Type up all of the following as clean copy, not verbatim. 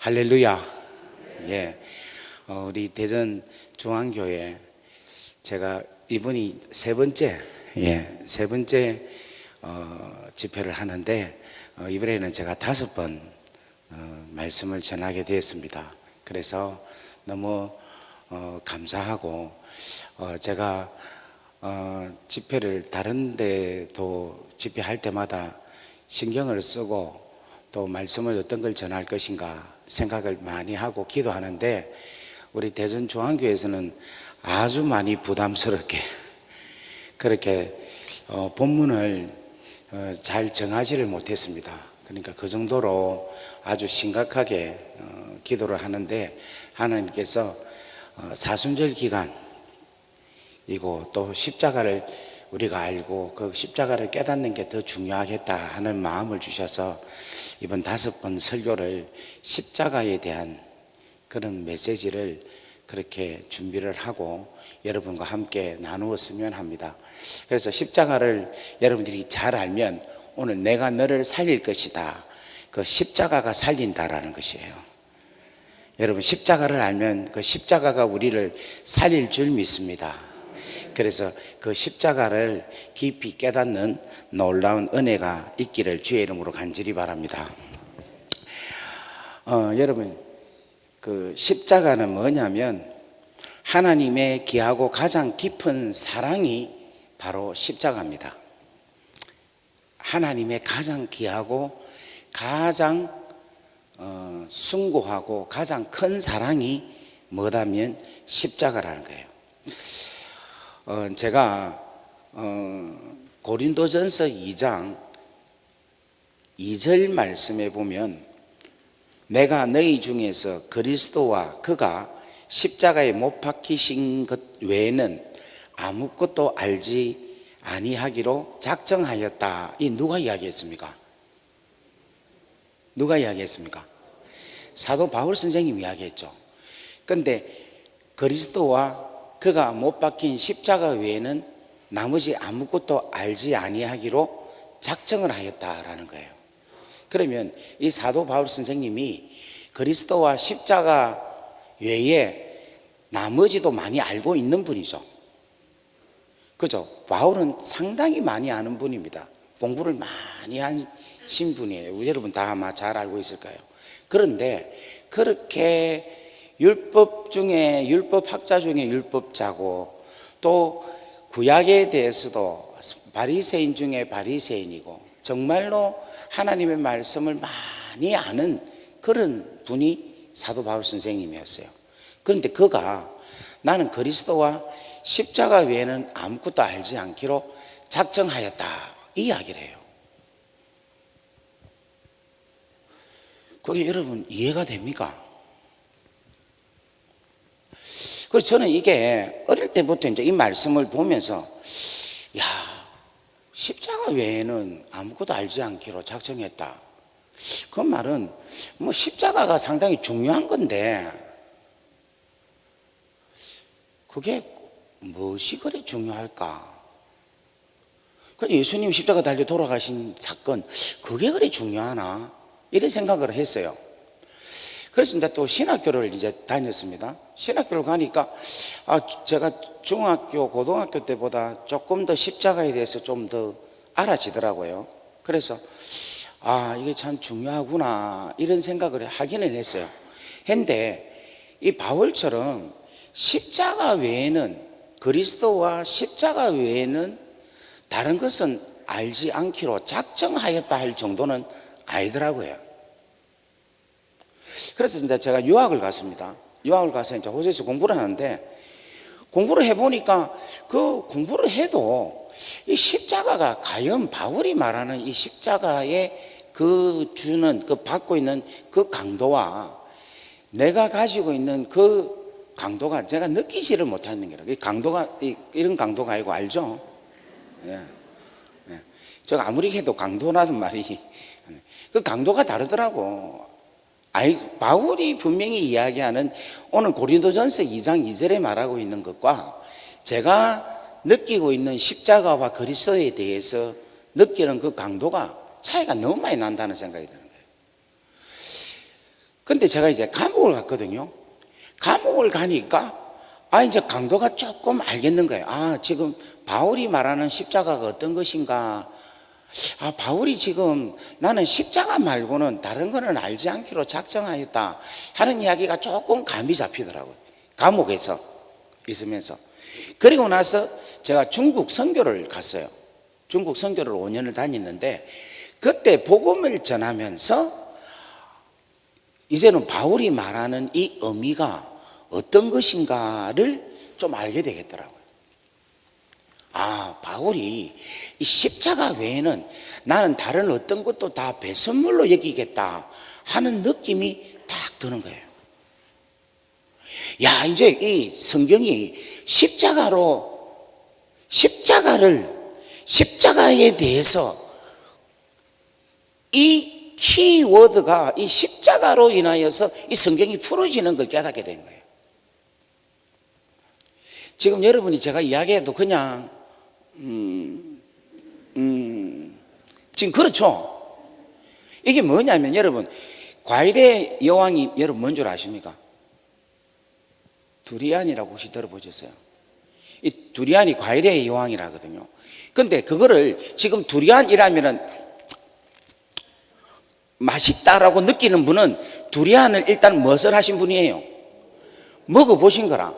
할렐루야. 예. 우리 대전 중앙교회 제가 이번이 세 번째 집회를 하는데 이번에는 제가 5번 말씀을 전하게 되었습니다. 그래서 너무 감사하고 제가 집회를 다른 데도 집회할 때마다 신경을 쓰고 또 말씀을 어떤 걸 전할 것인가 생각을 많이 하고 기도하는데 우리 대전 중앙교회에서는 아주 많이 부담스럽게 그렇게 본문을 잘 정하지를 못했습니다. 그러니까 그 정도로 아주 심각하게 기도를 하는데 하나님께서 사순절 기간이고 또 십자가를 우리가 알고 그 십자가를 깨닫는 게 더 중요하겠다 하는 마음을 주셔서 이번 5번 설교를 십자가에 대한 그런 메시지를 그렇게 준비를 하고 여러분과 함께 나누었으면 합니다. 그래서 십자가를 여러분들이 잘 알면 오늘 내가 너를 살릴 것이다. 그 십자가가 살린다라는 것이에요. 여러분 십자가를 알면 그 십자가가 우리를 살릴 줄 믿습니다. 그래서 그 십자가를 깊이 깨닫는 놀라운 은혜가 있기를 주의 이름으로 간절히 바랍니다. 여러분 그 십자가는 뭐냐면 하나님의 귀하고 가장 깊은 사랑이 바로 십자가입니다. 하나님의 가장 귀하고 가장 숭고하고 가장 큰 사랑이 뭐다면 십자가라는 거예요. 제가 고린도전서 2장 2절 말씀에 보면 내가 너희 중에서 그리스도와 그가 십자가에 못 박히신 것 외에는 아무것도 알지 아니하기로 작정하였다. 이 누가 이야기했습니까? 누가 이야기했습니까? 사도 바울 선생님이 이야기했죠. 그런데 그리스도와 그가 못 박힌 십자가 외에는 나머지 아무것도 알지 아니하기로 작정을 하였다라는 거예요. 그러면 이 사도 바울 선생님이 그리스도와 십자가 외에 나머지도 많이 알고 있는 분이죠. 그죠? 바울은 상당히 많이 아는 분입니다. 공부를 많이 하신 분이에요. 여러분 다 아마 잘 알고 있을 거예요. 그런데 그렇게 율법학자 중에 율법자고 또 구약에 대해서도 바리새인 중에 바리새인이고 정말로 하나님의 말씀을 많이 아는 그런 분이 사도 바울 선생님이었어요. 그런데 그가 나는 그리스도와 십자가 외에는 아무것도 알지 않기로 작정하였다 이 이야기를 해요. 그게 여러분 이해가 됩니까? 그래서 저는 이게 어릴 때부터 이제 이 말씀을 보면서 야, 십자가 외에는 아무것도 알지 않기로 작정했다. 그 말은 뭐 십자가가 상당히 중요한 건데 그게 무엇이 그리 중요할까? 예수님 십자가 달려 돌아가신 사건 그게 그리 중요하나? 이런 생각을 했어요. 그래서 이제 또 신학교를 이제 다녔습니다. 신학교를 가니까 제가 중학교, 고등학교 때보다 조금 더 십자가에 대해서 좀 더 알아지더라고요. 그래서 이게 참 중요하구나 이런 생각을 하기는 했어요. 근데 이 바울처럼 십자가 외에는 그리스도와 십자가 외에는 다른 것은 알지 않기로 작정하였다 할 정도는 아니더라고요. 그래서 이제 제가 유학을 갔습니다. 유학을 가서 이제 호주에서 공부를 하는데 공부를 해보니까 그 공부를 해도 이 십자가가 과연 바울이 말하는 이 십자가의 그 주는 그 받고 있는 그 강도와 내가 가지고 있는 그 강도가 제가 느끼지를 못하는 거라. 이 강도가 이런 강도가 아니고 알죠? 예. 제가 아무리 해도 강도라는 말이 그 강도가 다르더라고. 바울이 분명히 이야기하는 오늘 고린도전서 2장 2절에 말하고 있는 것과 제가 느끼고 있는 십자가와 그리스도에 대해서 느끼는 그 강도가 차이가 너무 많이 난다는 생각이 드는 거예요. 근데 제가 이제 감옥을 갔거든요. 감옥을 가니까 이제 강도가 조금 알겠는 거예요. 지금 바울이 말하는 십자가가 어떤 것인가. 바울이 지금 나는 십자가 말고는 다른 거는 알지 않기로 작정하였다 하는 이야기가 조금 감이 잡히더라고요. 감옥에서 있으면서. 그리고 나서 제가 중국 선교를 갔어요. 중국 선교를 5년을 다녔는데 그때 복음을 전하면서 이제는 바울이 말하는 이 의미가 어떤 것인가를 좀 알게 되겠더라고요. 바울이 이 십자가 외에는 나는 다른 어떤 것도 다 배선물로 여기겠다 하는 느낌이 딱 드는 거예요. 이제 이 성경이 십자가에 대해서 이 키워드가 이 십자가로 인하여서 이 성경이 풀어지는 걸 깨닫게 된 거예요. 지금 여러분이 제가 이야기해도 그냥 지금 그렇죠. 이게 뭐냐면 여러분, 과일의 여왕이 여러분 뭔 줄 아십니까? 두리안이라고 혹시 들어보셨어요? 이 두리안이 과일의 여왕이라거든요. 근데 그거를 지금 두리안이라면은 맛있다라고 느끼는 분은 두리안을 일단 무엇을 하신 분이에요? 먹어보신 거라.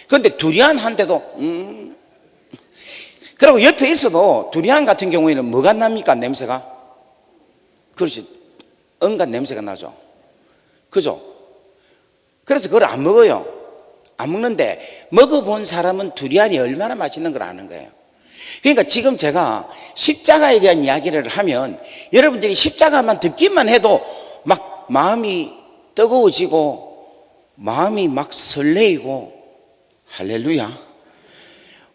근데 두리안 한데도 그리고 옆에 있어도 두리안 같은 경우에는 뭐가 납니까? 냄새가? 그렇지, 온갖 냄새가 나죠. 그죠? 그래서 그걸 안 먹어요. 안 먹는데 먹어본 사람은 두리안이 얼마나 맛있는 걸 아는 거예요. 그러니까 지금 제가 십자가에 대한 이야기를 하면 여러분들이 십자가만 듣기만 해도 막 마음이 뜨거워지고 마음이 막 설레이고 할렐루야,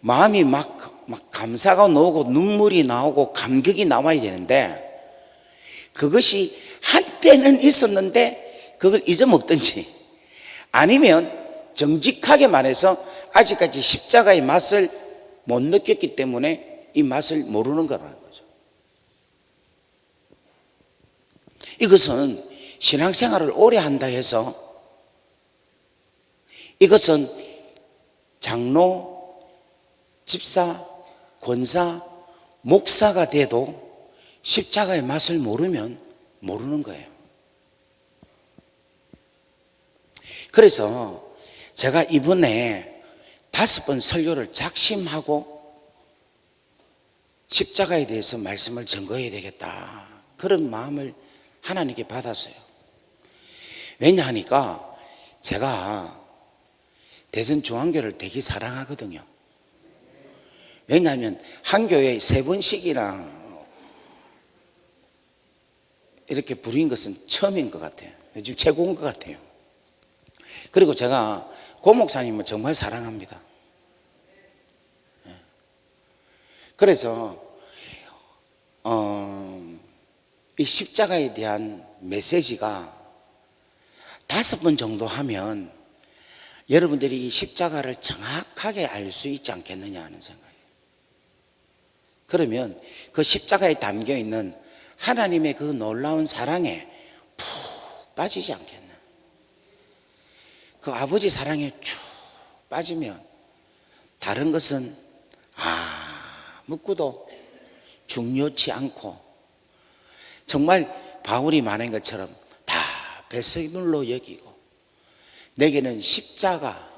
마음이 막 감사가 나오고 눈물이 나오고 감격이 나와야 되는데 그것이 한때는 있었는데 그걸 잊어먹든지 아니면 정직하게 말해서 아직까지 십자가의 맛을 못 느꼈기 때문에 이 맛을 모르는 거라는 거죠. 이것은 신앙생활을 오래 한다 해서 이것은 장로, 집사, 권사, 목사가 돼도 십자가의 맛을 모르면 모르는 거예요. 그래서 제가 이번에 5번 설교를 작심하고 십자가에 대해서 말씀을 전거해야 되겠다 그런 마음을 하나님께 받았어요. 왜냐하니까 제가 대전중앙교를 되게 사랑하거든요. 왜냐하면 한 교회에 3번씩이나 이렇게 부린 것은 처음인 것 같아요. 지금 최고인 것 같아요. 그리고 제가 고 목사님을 정말 사랑합니다. 그래서 이 십자가에 대한 메시지가 5번 정도 하면 여러분들이 이 십자가를 정확하게 알 수 있지 않겠느냐 하는 생각이에요. 그러면 그 십자가에 담겨 있는 하나님의 그 놀라운 사랑에 푹 빠지지 않겠나. 그 아버지 사랑에 쭉 빠지면 다른 것은 아무것도 중요치 않고 정말 바울이 말한 것처럼 다 배설물로 여기고 내게는 십자가,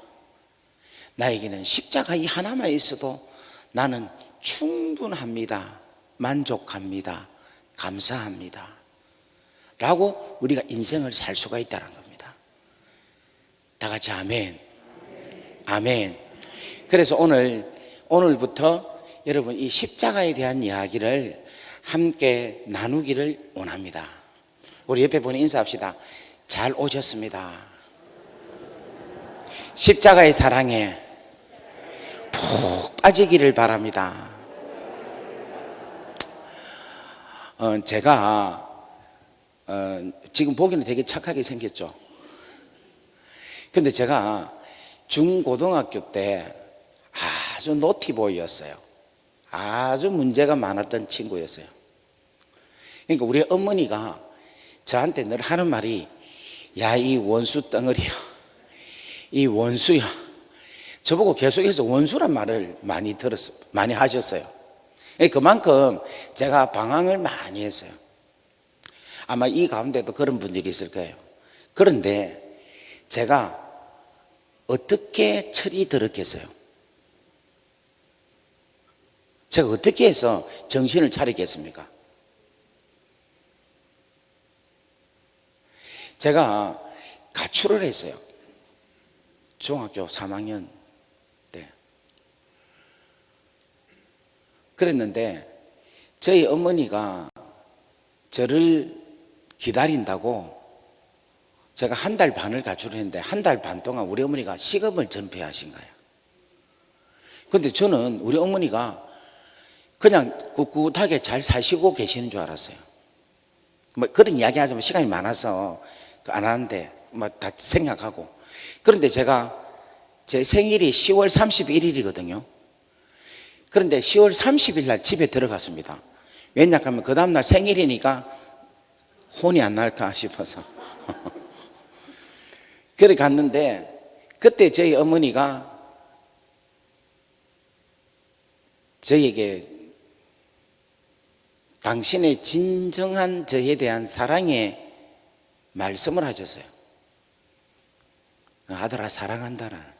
나에게는 십자가 이 하나만 있어도 나는 충분합니다. 만족합니다. 감사합니다. 라고 우리가 인생을 살 수가 있다는 겁니다. 다 같이 아멘. 아멘. 그래서 오늘부터 여러분 이 십자가에 대한 이야기를 함께 나누기를 원합니다. 우리 옆에 분이 인사합시다. 잘 오셨습니다. 십자가의 사랑에 푹 빠지기를 바랍니다. 제가 지금 보기는 되게 착하게 생겼죠. 근데 제가 중고등학교 때 아주 노티보이였어요. 아주 문제가 많았던 친구였어요. 그러니까 우리 어머니가 저한테 늘 하는 말이 야, 이 원수 덩어리야, 이 원수야. 저보고 계속해서 원수란 말을 많이 하셨어요. 그만큼 제가 방황을 많이 했어요. 아마 이 가운데도 그런 분들이 있을 거예요. 그런데 제가 어떻게 철이 들었겠어요? 제가 어떻게 해서 정신을 차리겠습니까? 제가 가출을 했어요. 중학교 3학년 때. 그랬는데 저희 어머니가 저를 기다린다고 제가 한 달 반을 가출을 했는데 한 달 반 동안 우리 어머니가 식음을 전폐하신 거예요. 그런데 저는 우리 어머니가 그냥 꿋꿋하게 잘 사시고 계시는 줄 알았어요. 뭐 그런 이야기 하자면 시간이 많아서 안 하는데 뭐 다 생략하고. 그런데 제가 제 생일이 10월 31일이거든요. 그런데 10월 30일 날 집에 들어갔습니다. 왜냐하면 그 다음날 생일이니까 혼이 안 날까 싶어서 그래 갔는데 그때 저희 어머니가 저에게 당신의 진정한 저에 대한 사랑의 말씀을 하셨어요. 아들아 사랑한다라.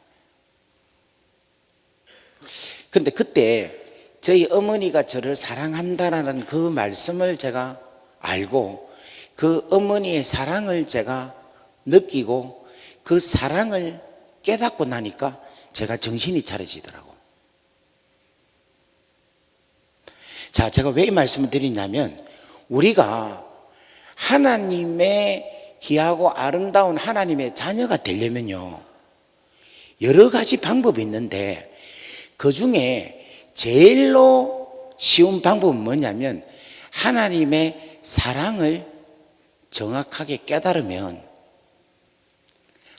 근데 그때 저희 어머니가 저를 사랑한다라는 그 말씀을 제가 알고 그 어머니의 사랑을 제가 느끼고 그 사랑을 깨닫고 나니까 제가 정신이 차려지더라고. 자, 제가 왜 이 말씀을 드리냐면 우리가 하나님의 귀하고 아름다운 하나님의 자녀가 되려면요 여러 가지 방법이 있는데 그 중에 제일로 쉬운 방법은 뭐냐면 하나님의 사랑을 정확하게 깨달으면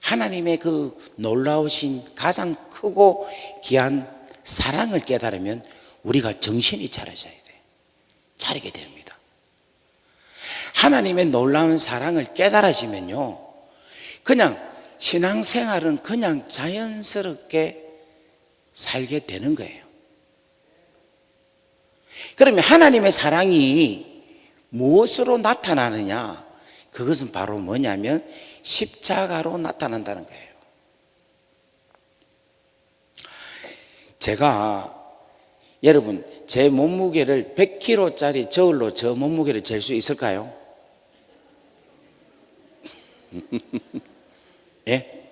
하나님의 그 놀라우신 가장 크고 귀한 사랑을 깨달으면 우리가 정신이 차려져야 돼. 차리게 됩니다. 하나님의 놀라운 사랑을 깨달아지면요 그냥 신앙생활은 그냥 자연스럽게 살게 되는 거예요. 그러면 하나님의 사랑이 무엇으로 나타나느냐? 그것은 바로 뭐냐면 십자가로 나타난다는 거예요. 제가 여러분 제 몸무게를 100kg짜리 저울로 저 몸무게를 잴 수 있을까요? 예?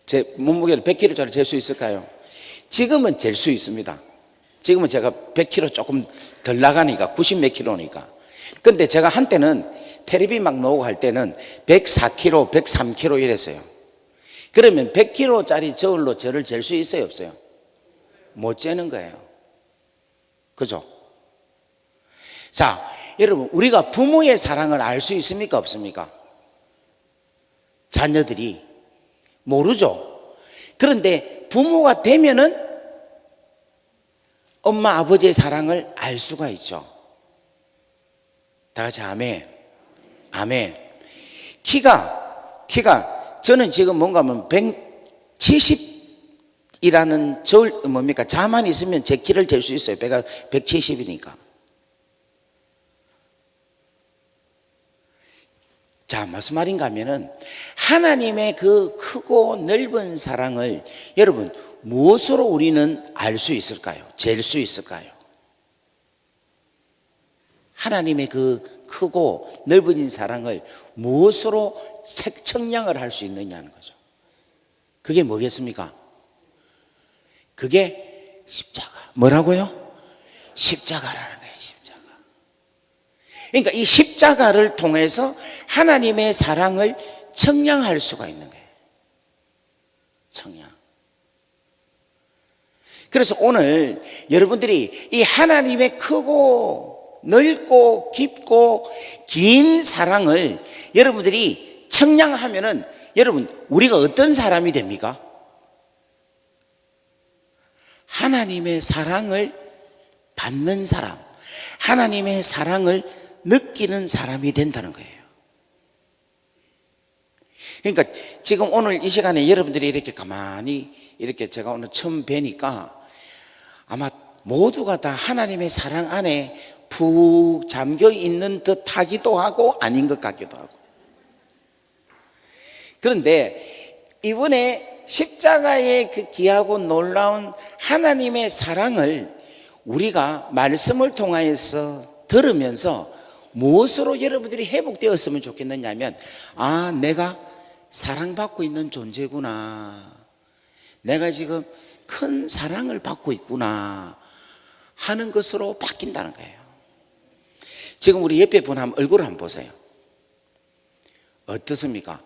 제 몸무게를 100kg짜리 잴 수 있을까요? 지금은 잴 수 있습니다. 지금은 제가 100kg 조금 덜 나가니까 90 몇 킬로니까. 근데 제가 한때는 텔레비 막 나오고 할 때는 104kg, 103kg 이랬어요. 그러면 100kg짜리 저울로 저를 잴 수 있어요, 없어요? 못 재는 거예요. 그죠? 자, 여러분 우리가 부모의 사랑을 알 수 있습니까, 없습니까? 자녀들이 모르죠. 그런데 부모가 되면은 엄마 아버지의 사랑을 알 수가 있죠. 다 같이 아멘. 아멘. 키가 저는 지금 뭔가 하면 170이라는 저울 뭡니까? 자만 있으면 제 키를 잴 수 있어요. 배가 170이니까. 자, 무슨 말인가 하면은 하나님의 그 크고 넓은 사랑을 여러분 무엇으로 우리는 알 수 있을까요? 잴 수 있을까요? 하나님의 그 크고 넓은 사랑을 무엇으로 측량을 할 수 있느냐는 거죠. 그게 뭐겠습니까? 그게 십자가. 뭐라고요? 십자가라는 거예요. 십자가. 그러니까 이 십자가를 통해서 하나님의 사랑을 측량할 수가 있는 거예요. 측량. 그래서 오늘 여러분들이 이 하나님의 크고 넓고 깊고 긴 사랑을 여러분들이 측량하면은 여러분 우리가 어떤 사람이 됩니까? 하나님의 사랑을 받는 사람, 하나님의 사랑을 느끼는 사람이 된다는 거예요. 그러니까 지금 오늘 이 시간에 여러분들이 이렇게 가만히 이렇게 제가 오늘 처음 뵈니까 아마 모두가 다 하나님의 사랑 안에 푹 잠겨 있는 듯 하기도 하고 아닌 것 같기도 하고. 그런데 이번에 십자가의 그 귀하고 놀라운 하나님의 사랑을 우리가 말씀을 통하여서 들으면서 무엇으로 여러분들이 회복되었으면 좋겠느냐면, 아, 내가 사랑받고 있는 존재구나, 내가 지금 큰 사랑을 받고 있구나 하는 것으로 바뀐다는 거예요. 지금 우리 옆에 분 한번 얼굴을 한번 보세요. 어떻습니까?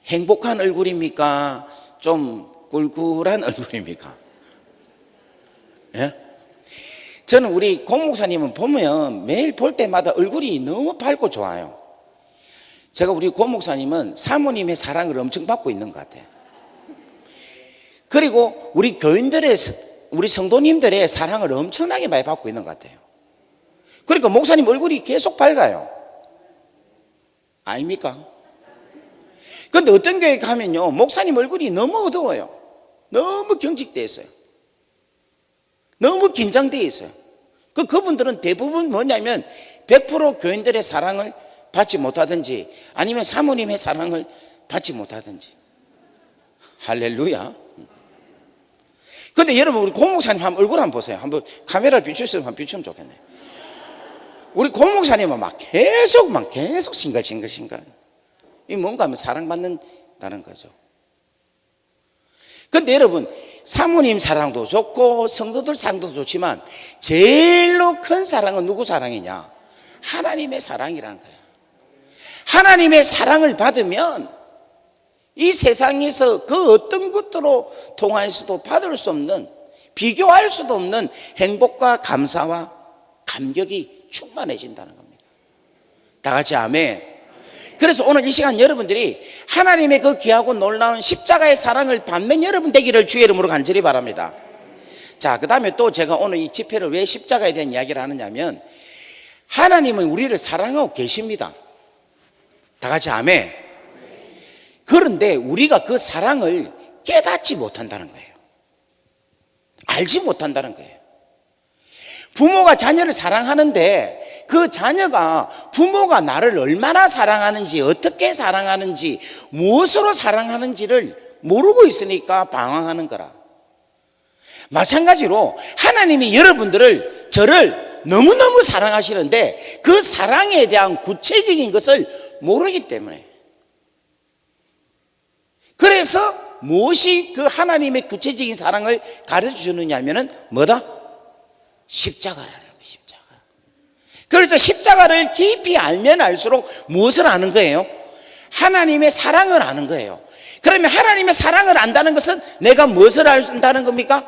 행복한 얼굴입니까? 좀 꿀꿀한 얼굴입니까? 예? 저는 우리 고 목사님은 보면 매일 볼 때마다 얼굴이 너무 밝고 좋아요. 제가 우리 고 목사님은 사모님의 사랑을 엄청 받고 있는 것 같아요. 그리고 우리 교인들의, 우리 성도님들의 사랑을 엄청나게 많이 받고 있는 것 같아요. 그러니까 목사님 얼굴이 계속 밝아요. 아닙니까? 그런데 어떤 교회 가면요, 목사님 얼굴이 너무 어두워요. 너무 경직되어 있어요. 너무 긴장되어 있어요. 그분들은 대부분 뭐냐면 100% 교인들의 사랑을 받지 못하든지 아니면 사모님의 사랑을 받지 못하든지. 할렐루야. 그런데 여러분, 우리 고 목사님 한번 얼굴 한번 보세요. 한번 카메라를 비추시면 한번 비추면 좋겠네요. 우리 고 목사님은 막 계속 싱글싱글. 이 뭔가 하면 사랑받는다는 거죠. 그런데 여러분, 사모님 사랑도 좋고 성도들 사랑도 좋지만 제일로 큰 사랑은 누구 사랑이냐? 하나님의 사랑이라는 거예요. 하나님의 사랑을 받으면 이 세상에서 그 어떤 것으로 통하여서도 받을 수 없는, 비교할 수도 없는 행복과 감사와 감격이 충만해진다는 겁니다. 다 같이 아멘. 그래서 오늘 이 시간 여러분들이 하나님의 그 귀하고 놀라운 십자가의 사랑을 받는 여러분 되기를 주의 이름으로 간절히 바랍니다. 자, 그 다음에 또 제가 오늘 이 집회를 왜 십자가에 대한 이야기를 하느냐면, 하나님은 우리를 사랑하고 계십니다. 다 같이 아멘. 그런데 우리가 그 사랑을 깨닫지 못한다는 거예요. 알지 못한다는 거예요. 부모가 자녀를 사랑하는데 그 자녀가 부모가 나를 얼마나 사랑하는지, 어떻게 사랑하는지, 무엇으로 사랑하는지를 모르고 있으니까 방황하는 거라. 마찬가지로 하나님이 여러분들을, 저를 너무너무 사랑하시는데 그 사랑에 대한 구체적인 것을 모르기 때문에, 그래서 무엇이 그 하나님의 구체적인 사랑을 가르쳐 주느냐 하면은 뭐다? 십자가라는 거예요. 십자가. 그래서 십자가를 깊이 알면 알수록 무엇을 아는 거예요? 하나님의 사랑을 아는 거예요. 그러면 하나님의 사랑을 안다는 것은 내가 무엇을 안다는 겁니까?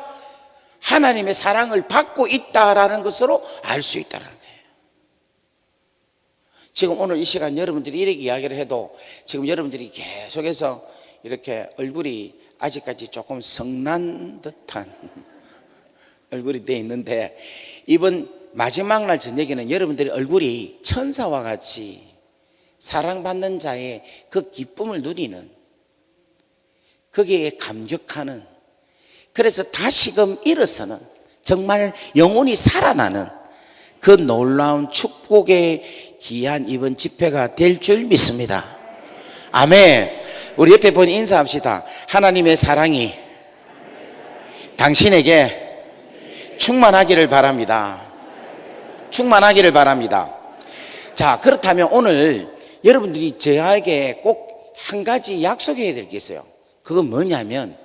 하나님의 사랑을 받고 있다라는 것으로 알 수 있다는 거예요. 지금 오늘 이 시간 여러분들이 이렇게 이야기를 해도 지금 여러분들이 계속해서 이렇게 얼굴이 아직까지 조금 성난 듯한 얼굴이 돼 있는데, 이번 마지막 날 저녁에는 여러분들의 얼굴이 천사와 같이 사랑받는 자의 그 기쁨을 누리는, 거기에 감격하는, 그래서 다시금 일어서는, 정말 영혼이 살아나는 그 놀라운 축복의 귀한 이번 집회가 될 줄 믿습니다. 아멘. 우리 옆에 분 인사합시다. 하나님의 사랑이 당신에게 충만하기를 바랍니다. 충만하기를 바랍니다. 자, 그렇다면 오늘 여러분들이 저에게 꼭 한 가지 약속해야 될 게 있어요. 그건 뭐냐면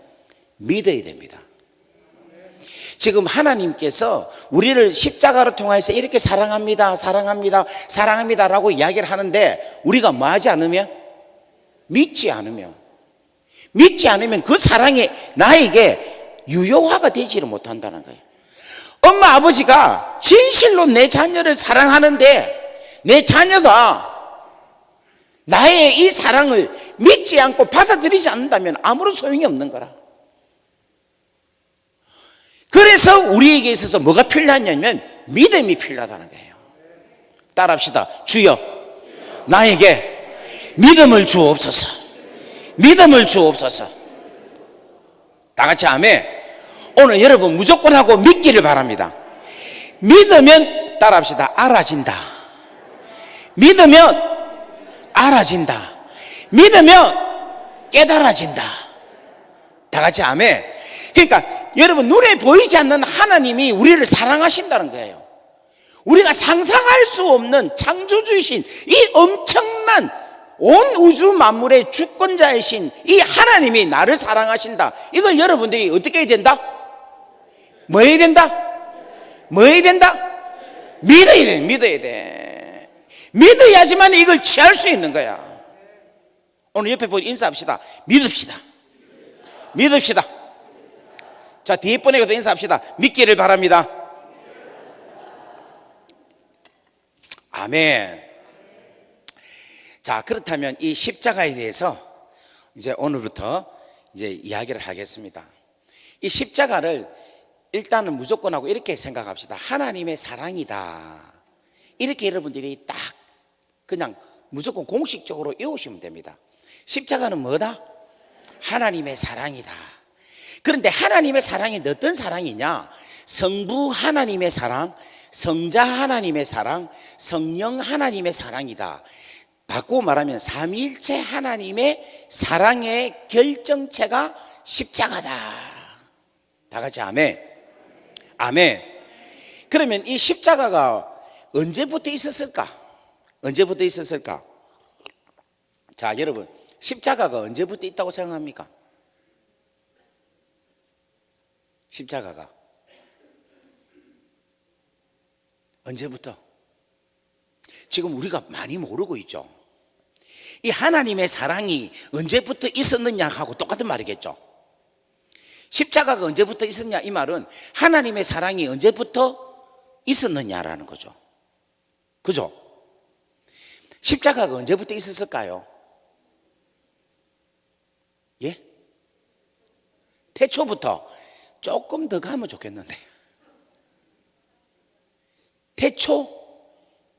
믿어야 됩니다. 지금 하나님께서 우리를 십자가로 통해서 이렇게 사랑합니다, 사랑합니다, 사랑합니다라고 이야기를 하는데, 우리가 뭐 하지 않으면, 믿지 않으면 그 사랑이 나에게 유효화가 되지를 못한다는 거예요. 엄마 아버지가 진실로 내 자녀를 사랑하는데 내 자녀가 나의 이 사랑을 믿지 않고 받아들이지 않는다면 아무런 소용이 없는 거라. 그래서 우리에게 있어서 뭐가 필요하냐면 믿음이 필요하다는 거예요. 따라합시다. 주여, 나에게 믿음을 주옵소서. 믿음을 주옵소서. 다 같이 아멘. 오늘 여러분 무조건 하고 믿기를 바랍니다. 믿으면 따라합시다. 알아진다. 믿으면 알아진다. 믿으면 깨달아진다. 다 같이 아멘. 그러니까 여러분 눈에 보이지 않는 하나님이 우리를 사랑하신다는 거예요. 우리가 상상할 수 없는 창조주이신 이 엄청난 온 우주 만물의 주권자이신 이 하나님이 나를 사랑하신다. 이걸 여러분들이 어떻게 해야 된다? 뭐 해야 된다? 뭐 해야 된다? 믿어야 돼. 믿어야 돼. 믿어야지만 이걸 취할 수 있는 거야. 오늘 옆에 보고 인사합시다. 믿읍시다. 믿읍시다. 자, 뒤에 분에게도 인사합시다. 믿기를 바랍니다. 아멘. 자, 그렇다면 이 십자가에 대해서 이제 오늘부터 이제 이야기를 하겠습니다. 이 십자가를 일단은 무조건 하고 이렇게 생각합시다. 하나님의 사랑이다. 이렇게 여러분들이 딱 그냥 무조건 공식적으로 외우시면 됩니다. 십자가는 뭐다? 하나님의 사랑이다. 그런데 하나님의 사랑이 어떤 사랑이냐? 성부 하나님의 사랑, 성자 하나님의 사랑, 성령 하나님의 사랑이다. 바꾸고 말하면 삼위일체 하나님의 사랑의 결정체가 십자가다. 다 같이 아멘. 아멘. 그러면 이 십자가가 언제부터 있었을까? 언제부터 있었을까? 자, 여러분, 십자가가 언제부터 있다고 생각합니까? 십자가가 언제부터? 지금 우리가 많이 모르고 있죠. 이 하나님의 사랑이 언제부터 있었느냐 하고 똑같은 말이겠죠. 십자가가 언제부터 있었냐, 이 말은 하나님의 사랑이 언제부터 있었느냐라는 거죠. 그죠? 십자가가 언제부터 있었을까요? 예? 태초부터. 조금 더 가면 좋겠는데. 태초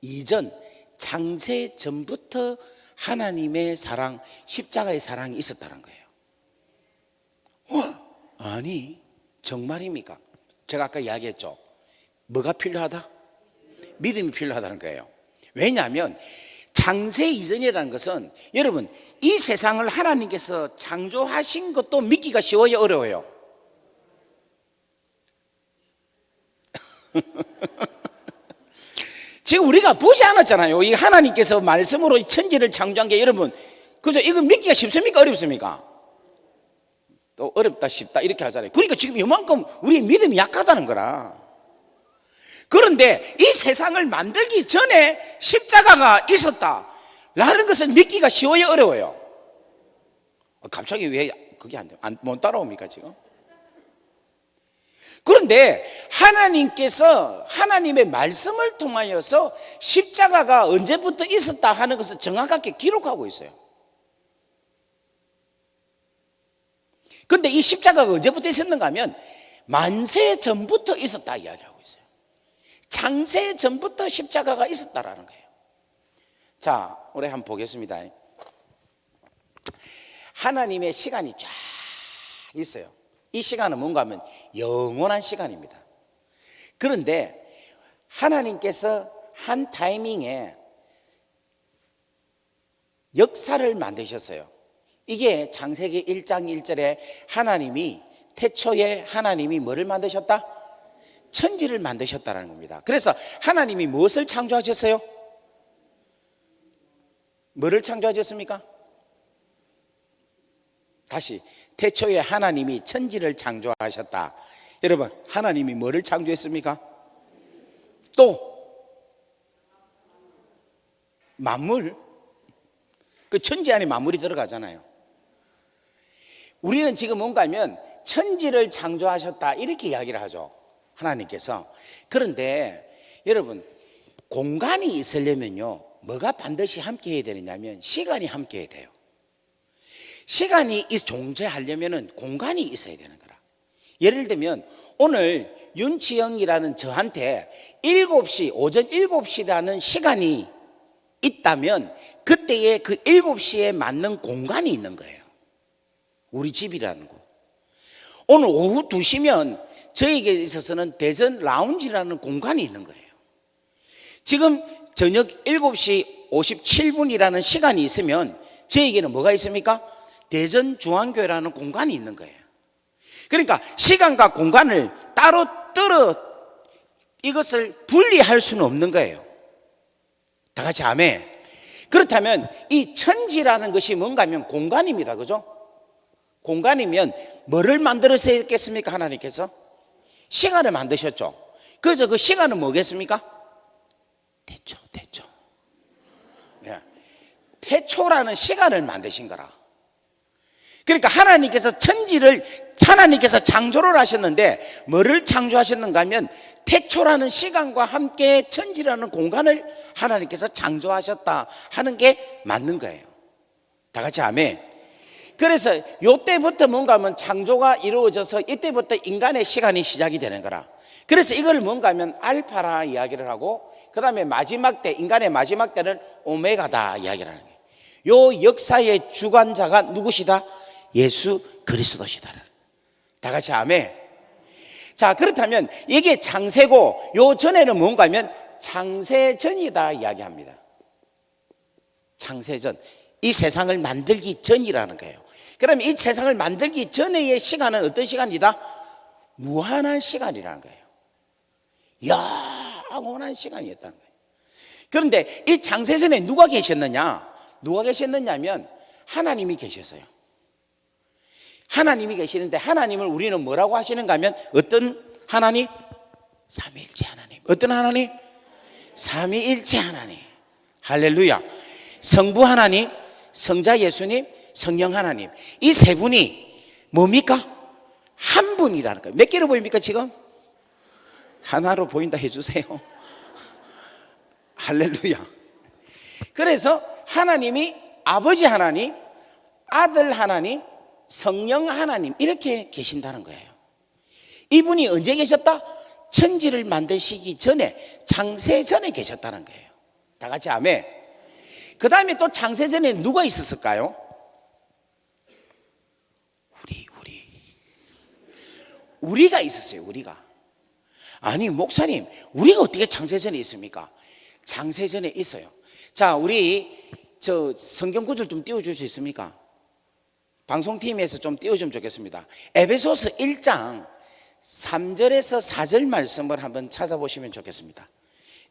이전, 창세 전부터 하나님의 사랑, 십자가의 사랑이 있었다는 거예요. 아니, 정말입니까? 제가 아까 이야기했죠. 뭐가 필요하다? 믿음이 필요하다는 거예요. 왜냐하면 창세 이전이라는 것은 여러분, 이 세상을 하나님께서 창조하신 것도 믿기가 쉬워요, 어려워요? 지금 우리가 보지 않았잖아요. 이 하나님께서 말씀으로 천지를 창조한 게 여러분, 그죠? 이거 믿기가 쉽습니까? 어렵습니까? 또 어렵다 쉽다 이렇게 하잖아요. 그러니까 지금 이만큼 우리의 믿음이 약하다는 거라. 그런데 이 세상을 만들기 전에 십자가가 있었다라는 것은 믿기가 쉬워요, 어려워요? 갑자기 왜 그게 못 따라옵니까 지금? 그런데 하나님께서 하나님의 말씀을 통하여서 십자가가 언제부터 있었다 하는 것을 정확하게 기록하고 있어요. 그런데 이 십자가가 언제부터 있었는가 하면 만세 전부터 있었다 이야기하고 있어요. 창세 전부터 십자가가 있었다라는 거예요. 자, 우리 한번 보겠습니다. 하나님의 시간이 쫙 있어요. 이 시간은 뭔가 하면 영원한 시간입니다. 그런데 하나님께서 한 타이밍에 역사를 만드셨어요. 이게 창세기 1장 1절에 하나님이 태초에 하나님이 뭐를 만드셨다? 천지를 만드셨다는 겁니다. 그래서 하나님이 무엇을 창조하셨어요? 뭐를 창조하셨습니까? 다시, 태초에 하나님이 천지를 창조하셨다. 여러분, 하나님이 뭐를 창조했습니까? 또 만물, 그 천지 안에 만물이 들어가잖아요. 우리는 지금 뭔가 하면 천지를 창조하셨다 이렇게 이야기를 하죠, 하나님께서. 그런데 여러분, 공간이 있으려면요 뭐가 반드시 함께 해야 되느냐면 시간이 함께 해야 돼요. 시간이 존재하려면 공간이 있어야 되는 거라. 예를 들면 오늘 윤치영이라는 저한테 7시, 오전 7시라는 시간이 있다면 그때의 그 7시에 맞는 공간이 있는 거예요. 우리 집이라는 거. 오늘 오후 2시면 저에게 있어서는 대전 라운지라는 공간이 있는 거예요. 지금 저녁 7시 57분이라는 시간이 있으면 저에게는 뭐가 있습니까? 대전 중앙교회라는 공간이 있는 거예요. 그러니까 시간과 공간을 따로 이것을 분리할 수는 없는 거예요. 다 같이 아멘. 그렇다면 이 천지라는 것이 뭔가 하면 공간입니다. 그죠? 공간이면 뭐를 만들었겠습니까? 하나님께서 시간을 만드셨죠. 그래서 그 시간은 뭐겠습니까? 태초. 태초라는 시간을 만드신 거라. 그러니까 하나님께서 창조를 하셨는데 뭐를 창조하셨는가 하면 태초라는 시간과 함께 천지라는 공간을 하나님께서 창조하셨다 하는 게 맞는 거예요. 다 같이 아멘. 그래서 이때부터 뭔가 하면 창조가 이루어져서 이때부터 인간의 시간이 시작이 되는 거라. 그래서 이걸 뭔가 하면 알파라 이야기를 하고 그 다음에 마지막 때, 인간의 마지막 때는 오메가다 이야기를 하는 거예요. 요 역사의 주관자가 누구시다? 예수 그리스도시다. 다 같이 아멘. 자, 그렇다면 이게 창세고 요 전에는 뭔가 하면 창세전이다 이야기합니다. 창세전, 이 세상을 만들기 전이라는 거예요. 그러면 이 세상을 만들기 전의 시간은 어떤 시간이다? 무한한 시간이라는 거예요. 영원한 시간이었다는 거예요. 그런데 이 창세전에 누가 계셨느냐? 누가 계셨느냐면 하나님이 계셨어요. 하나님이 계시는데 하나님을 우리는 뭐라고 하시는가 하면 어떤 하나님? 삼위일체 하나님. 어떤 하나님? 삼위일체 하나님. 할렐루야. 성부 하나님, 성자 예수님, 성령 하나님. 이 세 분이 뭡니까? 한 분이라는 거예요. 몇 개로 보입니까 지금? 하나로 보인다 해주세요. 할렐루야. 그래서 하나님이 아버지 하나님, 아들 하나님, 성령 하나님 이렇게 계신다는 거예요. 이분이 언제 계셨다? 천지를 만드시기 전에, 창세 전에 계셨다는 거예요. 다 같이 아멘. 그 다음에 또 창세 전에 누가 있었을까요? 우리가 있었어요. 우리가. 아니 목사님, 우리가 어떻게 창세 전에 있습니까? 창세 전에 있어요. 자, 우리 저 성경 구절 좀 띄워줄 수 있습니까? 방송팀에서 좀 띄워주면 좋겠습니다. 에베소서 1장 3절에서 4절 말씀을 한번 찾아보시면 좋겠습니다.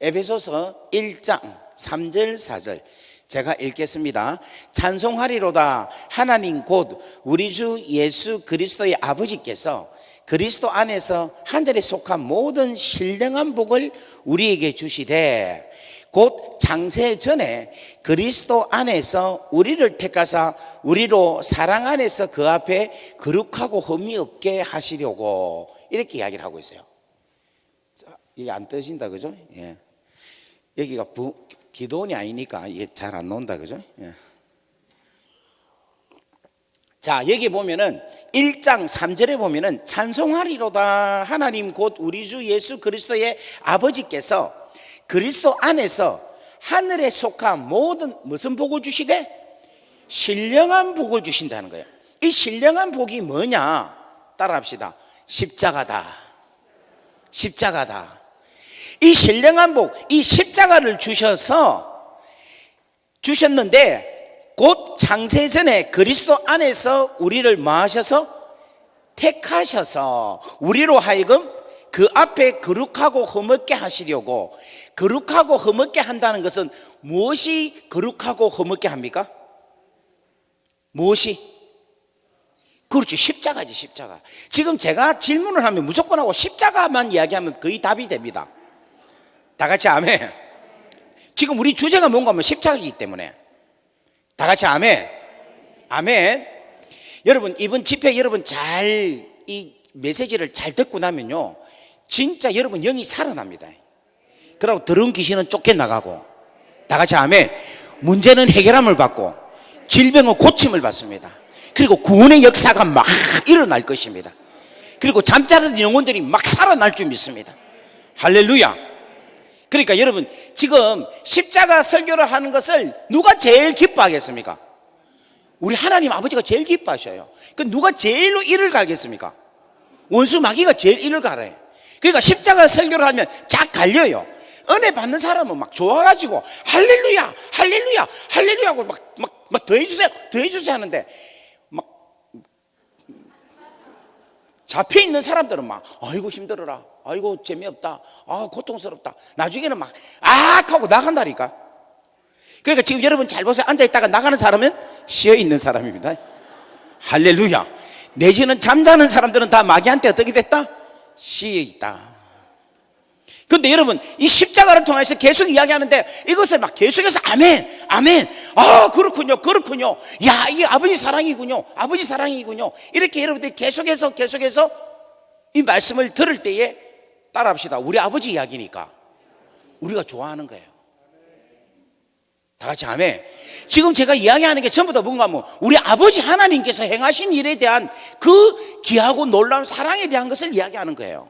에베소서 1장 3절 4절 제가 읽겠습니다. 찬송하리로다. 하나님 곧 우리 주 예수 그리스도의 아버지께서 그리스도 안에서 하늘에 속한 모든 신령한 복을 우리에게 주시되 곧 창세 전에 그리스도 안에서 우리를 택하사 우리로 사랑 안에서 그 앞에 거룩하고 흠이 없게 하시려고 이렇게 이야기를 하고 있어요. 자, 이게 안 떠진다 그죠? 예. 여기가 기도원이 아니니까 이게 잘 안 나온다 그죠? 예. 자, 여기 보면은 1장 3절에 보면은 찬송하리로다. 하나님 곧 우리 주 예수 그리스도의 아버지께서 그리스도 안에서 하늘에 속한 모든 무슨 복을 주시되? 신령한 복을 주신다는 거예요. 이 신령한 복이 뭐냐? 따라합시다. 십자가다. 십자가다. 이 신령한 복, 이 십자가를 주셨는데 곧 창세 전에 그리스도 안에서 우리를 뭐 하셔서? 택하셔서 우리로 하여금 그 앞에 거룩하고 흠없게 하시려고. 거룩하고 흠없게 한다는 것은 무엇이 거룩하고 흠없게 합니까? 무엇이? 그렇죠. 십자가지, 십자가. 지금 제가 질문을 하면 무조건 하고 십자가만 이야기하면 거의 답이 됩니다. 다 같이 아멘. 지금 우리 주제가 뭔가 하면 십자가이기 때문에. 다 같이 아멘. 아멘. 여러분, 이번 집회 여러분 잘 이 메시지를 잘 듣고 나면요, 진짜 여러분 영이 살아납니다. 그리고 더러운 귀신은 쫓겨나가고, 다 같이 아멘. 문제는 해결함을 받고 질병은 고침을 받습니다. 그리고 구원의 역사가 막 일어날 것입니다. 그리고 잠자는 영혼들이 막 살아날 줄 믿습니다. 할렐루야. 그러니까 여러분, 지금 십자가 설교를 하는 것을 누가 제일 기뻐하겠습니까? 우리 하나님 아버지가 제일 기뻐하셔요. 그 누가 제일로 이를 갈겠습니까? 원수 마귀가 제일 이를 갈아요. 그러니까 십자가 설교를 하면 쫙 갈려요. 은혜 받는 사람은 막 좋아가지고 할렐루야 할렐루야 할렐루야 하고 막 더해주세요 하는데, 막 잡혀있는 사람들은 막 아이고 힘들어라, 아이고 재미없다, 아 고통스럽다, 나중에는 막 하고 나간다니까. 그러니까 지금 여러분 잘 보세요. 앉아있다가 나가는 사람은 쉬어있는 사람입니다. 할렐루야. 내지는 잠자는 사람들은 다 마귀한테 어떻게 됐다? 쉬어있다. 그런데 여러분, 이 십자가를 통해서 계속 이야기하는데 이것을 막 계속해서 아멘 아멘, 그렇군요, 야 이게 아버지 사랑이군요, 아버지 사랑이군요, 이렇게 여러분들이 계속해서 이 말씀을 들을 때에 따라합시다. 우리 아버지 이야기니까 우리가 좋아하는 거예요. 다 같이 아멘. 지금 제가 이야기하는 게 전부 다 뭔가 우리 아버지 하나님께서 행하신 일에 대한 그 귀하고 놀라운 사랑에 대한 것을 이야기하는 거예요.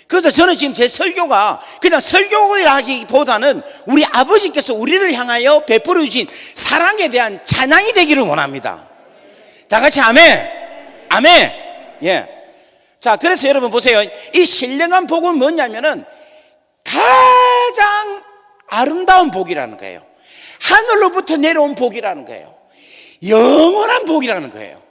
그래서 저는 지금 제 설교가 그냥 설교라기보다는 우리 아버지께서 우리를 향하여 베풀어 주신 사랑에 대한 찬양이 되기를 원합니다. 다 같이 아멘. 아멘. 예. 자, 그래서 여러분 보세요. 이 신령한 복은 뭐냐면은 가장 아름다운 복이라는 거예요. 하늘로부터 내려온 복이라는 거예요. 영원한 복이라는 거예요.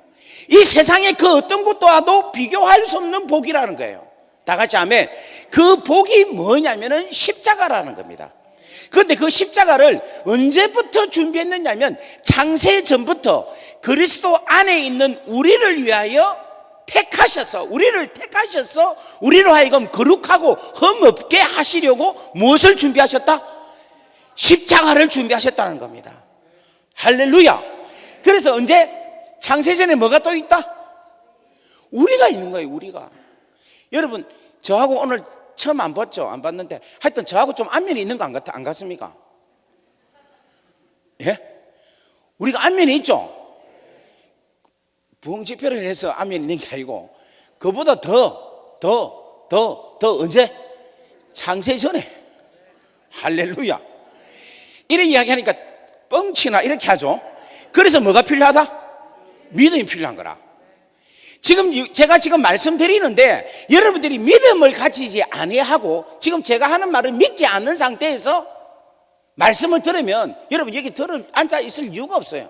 이 세상의 그 어떤 것과도 비교할 수 없는 복이라는 거예요. 다 같이 아멘. 그 복이 뭐냐면은 십자가라는 겁니다. 그런데 그 십자가를 언제부터 준비했느냐면 창세 전부터 그리스도 안에 있는 우리를 위하여 우리를 택하셔서 우리로 하여금 거룩하고 흠없게 하시려고 무엇을 준비하셨다? 십자가를 준비하셨다는 겁니다. 할렐루야. 그래서 언제? 창세전에 뭐가 또 있다? 우리가 있는 거예요. 우리가. 여러분, 저하고 오늘 처음 안 봤죠? 안 봤는데 하여튼 저하고 좀 안면이 있는 거 안 같습니까? 예? 우리가 안면이 있죠? 부흥집회를 해서 안면이 있는 게 아니고 그보다 더 언제? 창세전에. 할렐루야. 이런 이야기하니까 뻥치나 이렇게 하죠. 그래서 뭐가 필요하다? 믿음이 필요한 거라. 제가 지금 말씀드리는데 여러분들이 믿음을 가지지 아니하고 지금 제가 하는 말을 믿지 않는 상태에서 말씀을 들으면 여러분 여기 앉아 있을 이유가 없어요.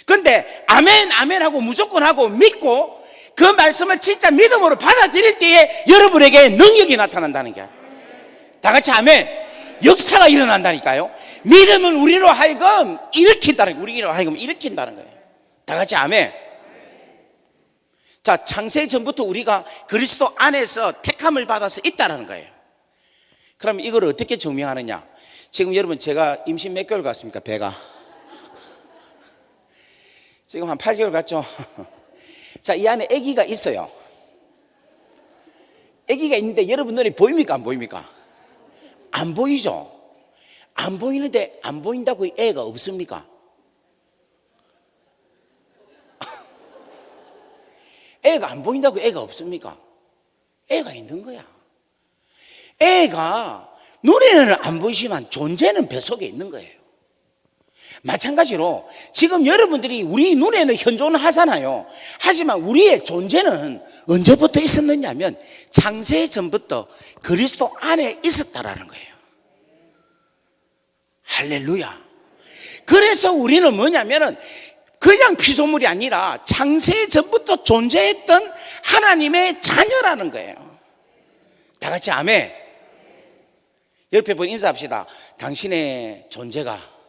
그런데 아멘 아멘 하고 무조건 하고 믿고 그 말씀을 진짜 믿음으로 받아들일 때에 여러분에게 능력이 나타난다는 게, 다 같이 아멘. 역사가 일어난다니까요. 믿음은 우리로 하여금 일으킨다는 거예요. 다 같이 아멘. 자, 창세 전부터 우리가 그리스도 안에서 택함을 받아서 있다는 거예요. 그럼 이걸 어떻게 증명하느냐? 지금 여러분 제가 임신 몇 개월 갔습니까? 배가 지금 한 8개월 갔죠? 자, 이 안에 아기가 있어요. 아기가 있는데 여러분 눈에 보입니까? 안 보입니까? 안 보이죠? 안 보이는데 안 보인다고 애가 없습니까? 애가 안 보인다고 애가 없습니까? 애가 있는 거야. 애가 눈에는 안 보이지만 존재는 뱃속에 있는 거예요. 마찬가지로 지금 여러분들이 우리 눈에는 현존을 하잖아요. 하지만 우리의 존재는 언제부터 있었느냐면 창세 전부터 그리스도 안에 있었다라는 거예요. 할렐루야. 그래서 우리는 뭐냐면은 그냥 피조물이 아니라 창세 전부터 존재했던 하나님의 자녀라는 거예요. 다 같이 아멘. 옆에 분 인사합시다. 당신의 존재가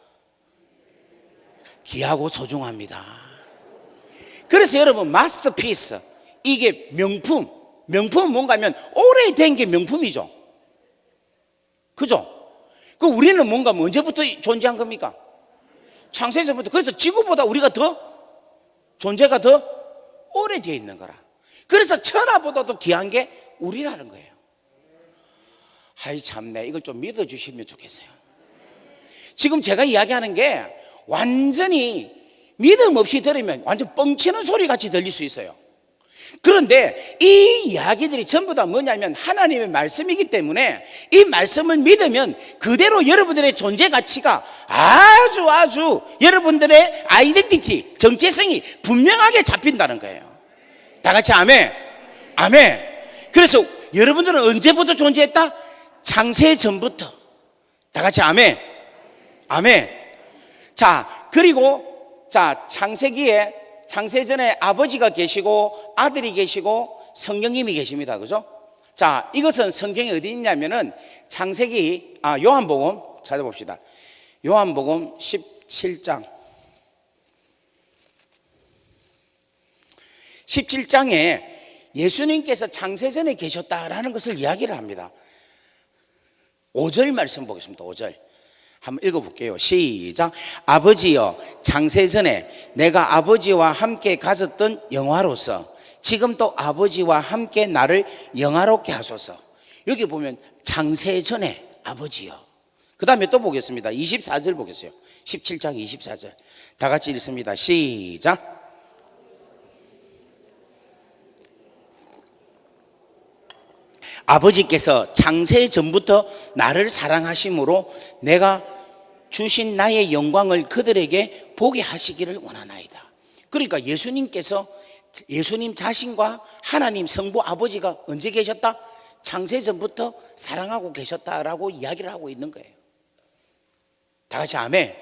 귀하고 소중합니다. 그래서 여러분 마스터피스, 이게 명품은 뭔가 하면 오래된 게 명품이죠. 그죠? 그 우리는 뭔가 언제부터 존재한 겁니까? 창세전부터. 그래서 지구보다 우리가 존재가 더 오래되어 있는 거라. 그래서 천하보다도 귀한 게 우리라는 거예요. 아이 참네, 이걸 좀 믿어주시면 좋겠어요. 지금 제가 이야기하는 게 완전히 믿음 없이 들으면 완전 뻥치는 소리 같이 들릴 수 있어요. 그런데 이 이야기들이 전부 다 뭐냐면 하나님의 말씀이기 때문에 이 말씀을 믿으면 그대로 여러분들의 존재 가치가 아주 여러분들의 아이덴티티, 정체성이 분명하게 잡힌다는 거예요. 다 같이 아멘. 아멘. 그래서 여러분들은 언제부터 존재했다? 창세 전부터. 다 같이 아멘. 아멘. 자, 그리고 창세기에 창세전에 아버지가 계시고 아들이 계시고 성령님이 계십니다. 그죠? 자, 이것은 성경에 어디 있냐면은 요한복음 찾아봅시다. 요한복음 17장. 17장에 예수님께서 창세전에 계셨다라는 것을 이야기를 합니다. 5절 말씀 보겠습니다. 5절. 한번 읽어볼게요. 시작. 아버지여, 창세전에 내가 아버지와 함께 가졌던 영화로서 지금도 아버지와 함께 나를 영화롭게 하소서. 여기 보면 창세전에 아버지여. 그 다음에 또 보겠습니다. 24절 보겠어요. 17장 24절. 다 같이 읽습니다. 시작. 아버지께서 창세 전부터 나를 사랑하심으로 내가 주신 나의 영광을 그들에게 보게 하시기를 원하나이다. 그러니까 예수님 자신과 하나님 성부 아버지가 언제 계셨다? 창세 전부터 사랑하고 계셨다라고 이야기를 하고 있는 거예요. 다 같이 아멘.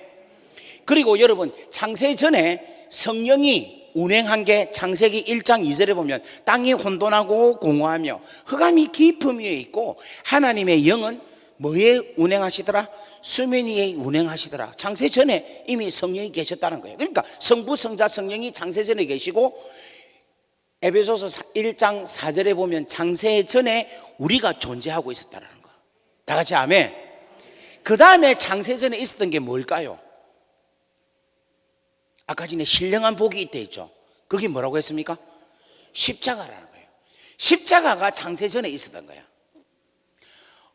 그리고 여러분, 창세 전에 성령이 운행한 게 창세기 1장 2절에 보면 땅이 혼돈하고 공허하며 흑암이 깊음 위에 있고 하나님의 영은 뭐에 운행하시더라? 수면 위에 운행하시더라. 창세 전에 이미 성령이 계셨다는 거예요. 그러니까 성부, 성자, 성령이 창세 전에 계시고 에베소서 1장 4절에 보면 창세 전에 우리가 존재하고 있었다는 거. 다 같이 아멘. 그 다음에 창세 전에 있었던 게 뭘까요? 아까 전에 신령한 복이 있다 했죠. 그게 뭐라고 했습니까? 십자가라는 거예요. 십자가가 창세 전에 있었던 거야.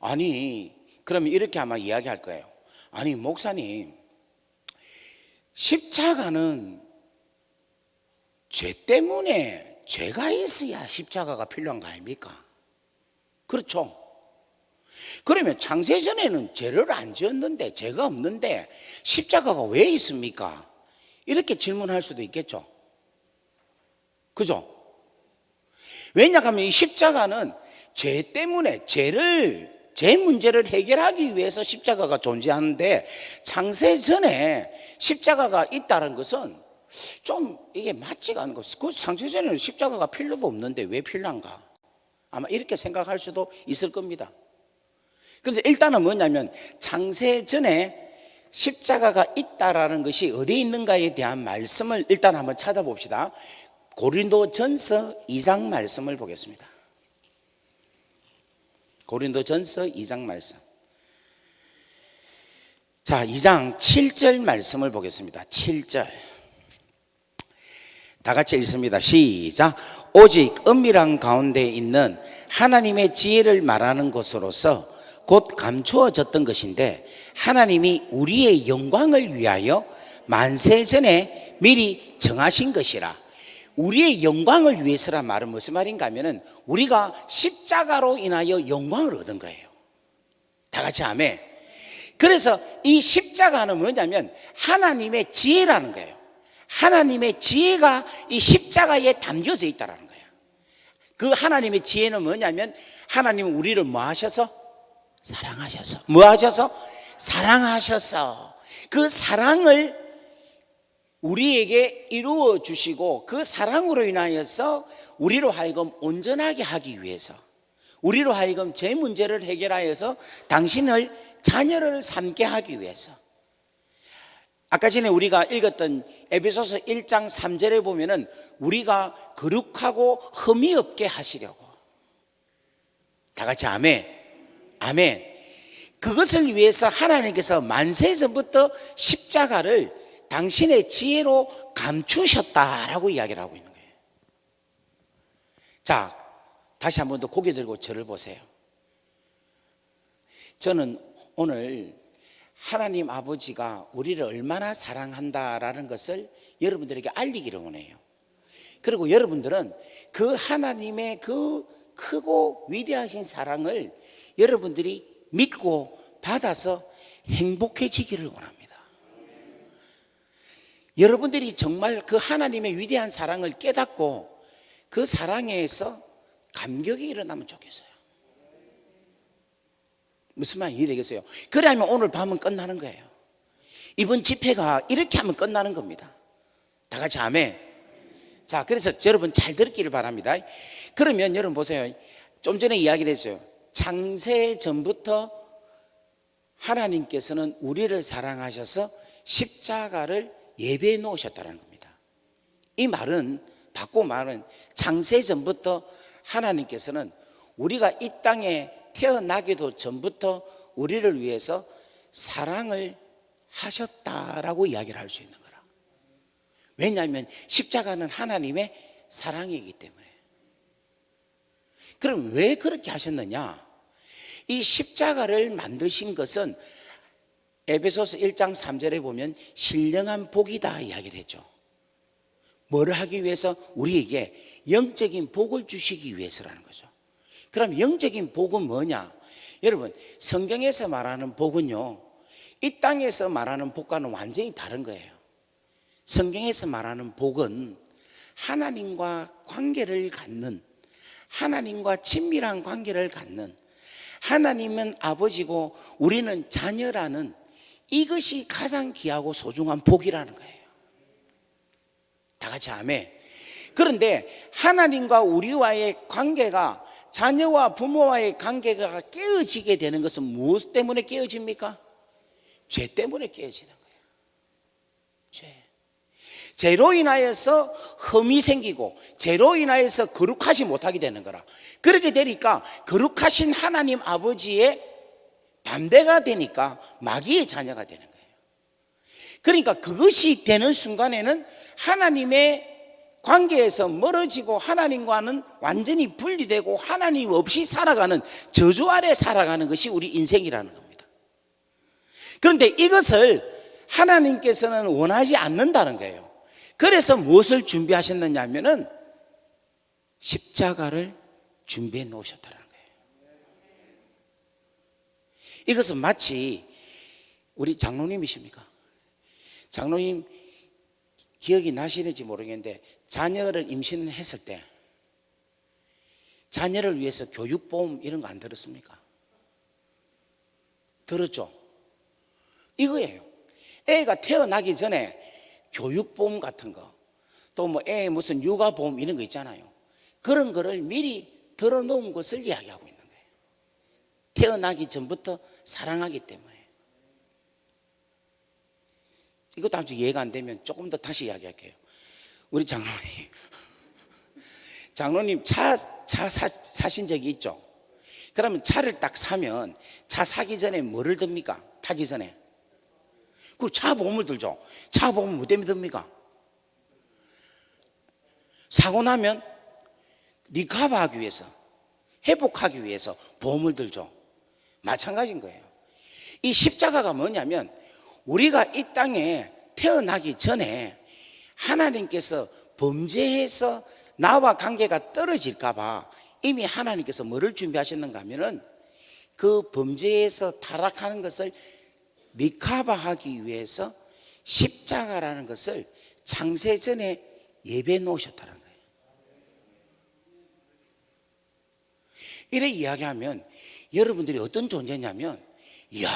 아니, 그러면 이렇게 아마 이야기할 거예요. 아니, 목사님, 십자가는 죄 때문에 죄가 있어야 십자가가 필요한 거 아닙니까? 그렇죠? 그러면 창세 전에는 죄를 안 지었는데, 죄가 없는데 십자가가 왜 있습니까? 이렇게 질문할 수도 있겠죠. 그죠? 왜냐하면 이 십자가는 죄 때문에 죄 문제를 해결하기 위해서 십자가가 존재하는데 창세 전에 십자가가 있다는 것은 좀 이게 맞지가 않은 것. 그 창세 전에는 십자가가 필요도 없는데 왜 필요한가? 아마 이렇게 생각할 수도 있을 겁니다. 그런데 일단은 뭐냐면 창세 전에 십자가가 있다라는 것이 어디에 있는가에 대한 말씀을 일단 한번 찾아봅시다. 고린도전서 2장 말씀을 보겠습니다. 고린도전서 2장 말씀. 자, 2장 7절 말씀을 보겠습니다. 7절. 다 같이 읽습니다. 시작. 오직 은밀한 가운데 있는 하나님의 지혜를 말하는 것으로서 곧 감추어졌던 것인데 하나님이 우리의 영광을 위하여 만세 전에 미리 정하신 것이라. 우리의 영광을 위해서란 말은 무슨 말인가 하면은 우리가 십자가로 인하여 영광을 얻은 거예요. 다 같이 아멘. 그래서 이 십자가는 뭐냐면 하나님의 지혜라는 거예요. 하나님의 지혜가 이 십자가에 담겨져 있다는 거예요. 그 하나님의 지혜는 뭐냐면 하나님은 우리를 뭐 하셔서? 사랑하셔서. 뭐 하셔서? 사랑하셔서 그 사랑을 우리에게 이루어 주시고 그 사랑으로 인하여서 우리로 하여금 온전하게 하기 위해서, 우리로 하여금 죄 문제를 해결하여서 당신을 자녀를 삼게 하기 위해서. 아까 전에 우리가 읽었던 에베소서 1장 3절에 보면은 우리가 거룩하고 흠이 없게 하시려고. 다 같이 아멘. 아멘. 그것을 위해서 하나님께서 만세 전부터 십자가를 당신의 지혜로 감추셨다라고 이야기를 하고 있는 거예요. 자, 다시 한 번 더 고개 들고 저를 보세요. 저는 오늘 하나님 아버지가 우리를 얼마나 사랑한다라는 것을 여러분들에게 알리기를 원해요. 그리고 여러분들은 그 하나님의 그 크고 위대하신 사랑을 여러분들이 믿고 받아서 행복해지기를 원합니다. 여러분들이 정말 그 하나님의 위대한 사랑을 깨닫고 그 사랑에서 감격이 일어나면 좋겠어요. 무슨 말인지 이해되겠어요? 그래야면 오늘 밤은 끝나는 거예요. 이번 집회가 이렇게 하면 끝나는 겁니다. 다 같이 아멘. 자, 그래서 여러분 잘 들었기를 바랍니다. 그러면 여러분 보세요. 좀 전에 이야기를 했어요. 창세 전부터 하나님께서는 우리를 사랑하셔서 십자가를 예배해 놓으셨다는 겁니다. 이 말은 바꾸고 말하면 창세 전부터 하나님께서는 우리가 이 땅에 태어나기도 전부터 우리를 위해서 사랑을 하셨다라고 이야기를 할 수 있는 거라. 왜냐하면 십자가는 하나님의 사랑이기 때문에. 그럼 왜 그렇게 하셨느냐? 이 십자가를 만드신 것은 에베소서 1장 3절에 보면 신령한 복이다 이야기를 했죠. 뭐를 하기 위해서? 우리에게 영적인 복을 주시기 위해서라는 거죠. 그럼 영적인 복은 뭐냐? 여러분, 성경에서 말하는 복은요, 이 땅에서 말하는 복과는 완전히 다른 거예요. 성경에서 말하는 복은 하나님과 관계를 갖는, 하나님과 친밀한 관계를 갖는, 하나님은 아버지고 우리는 자녀라는, 이것이 가장 귀하고 소중한 복이라는 거예요. 다 같이 아멘. 그런데 하나님과 우리와의 관계가, 자녀와 부모와의 관계가 깨어지게 되는 것은 무엇 때문에 깨어집니까? 죄 때문에 깨어지는 거예요. 죄로 인하여서 흠이 생기고 죄로 인하여서 거룩하지 못하게 되는 거라. 그렇게 되니까 거룩하신 하나님 아버지의 반대가 되니까 마귀의 자녀가 되는 거예요. 그러니까 그것이 되는 순간에는 하나님의 관계에서 멀어지고 하나님과는 완전히 분리되고 하나님 없이 살아가는, 저주 아래 살아가는 것이 우리 인생이라는 겁니다. 그런데 이것을 하나님께서는 원하지 않는다는 거예요. 그래서 무엇을 준비하셨느냐 하면은 십자가를 준비해 놓으셨다는 거예요. 이것은 마치 우리 장로님이십니까? 장로님 기억이 나시는지 모르겠는데 자녀를 임신을 했을 때 자녀를 위해서 교육보험 이런 거 안 들었습니까? 들었죠? 이거예요. 애가 태어나기 전에 교육보험 같은 거, 또 뭐 애 무슨 육아보험 이런 거 있잖아요. 그런 거를 미리 들어놓은 것을 이야기하고 있는 거예요. 태어나기 전부터 사랑하기 때문에. 이것도 아주 이해가 안 되면 조금 더 다시 이야기할게요. 우리 장로님 차 사신 적이 있죠? 그러면 차를 딱 사면 차 사기 전에 뭐를 듭니까? 타기 전에. 그 차 보험을 들죠. 차 보험 뭐 때문에 듭니까? 사고 나면 리커버하기 위해서, 회복하기 위해서 보험을 들죠. 마찬가지인 거예요. 이 십자가가 뭐냐면 우리가 이 땅에 태어나기 전에 하나님께서 범죄해서 나와 관계가 떨어질까 봐 이미 하나님께서 뭐를 준비하셨는가 하면은 그 범죄에서 타락하는 것을 리커버하기 위해서 십자가라는 것을 창세전에 예배해 놓으셨다는 거예요. 이래 이야기하면 여러분들이 어떤 존재냐면, 이야,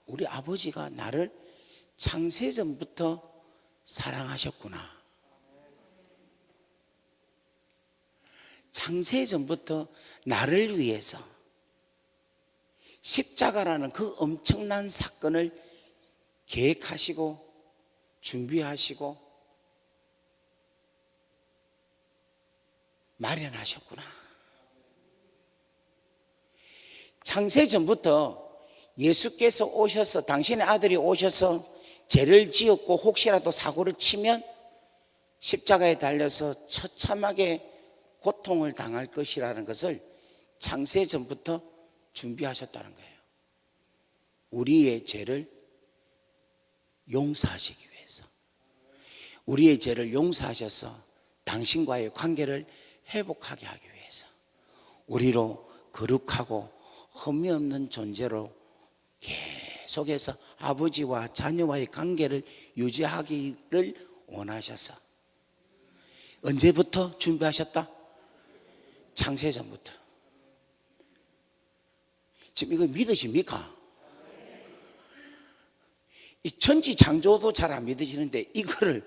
우리 아버지가 나를 창세전부터 사랑하셨구나. 창세전부터 나를 위해서 십자가라는 그 엄청난 사건을 계획하시고 준비하시고 마련하셨구나. 창세전부터 예수께서 오셔서, 당신의 아들이 오셔서 죄를 지었고 혹시라도 사고를 치면 십자가에 달려서 처참하게 고통을 당할 것이라는 것을 창세전부터 준비하셨다는 거예요. 우리의 죄를 용서하시기 위해서. 우리의 죄를 용서하셔서 당신과의 관계를 회복하게 하기 위해서 우리로 거룩하고 흠이 없는 존재로 계속해서 아버지와 자녀와의 관계를 유지하기를 원하셔서 언제부터 준비하셨다? 창세전부터. 지금 이거 믿으십니까? 이 천지 창조도 잘 안 믿으시는데 이거를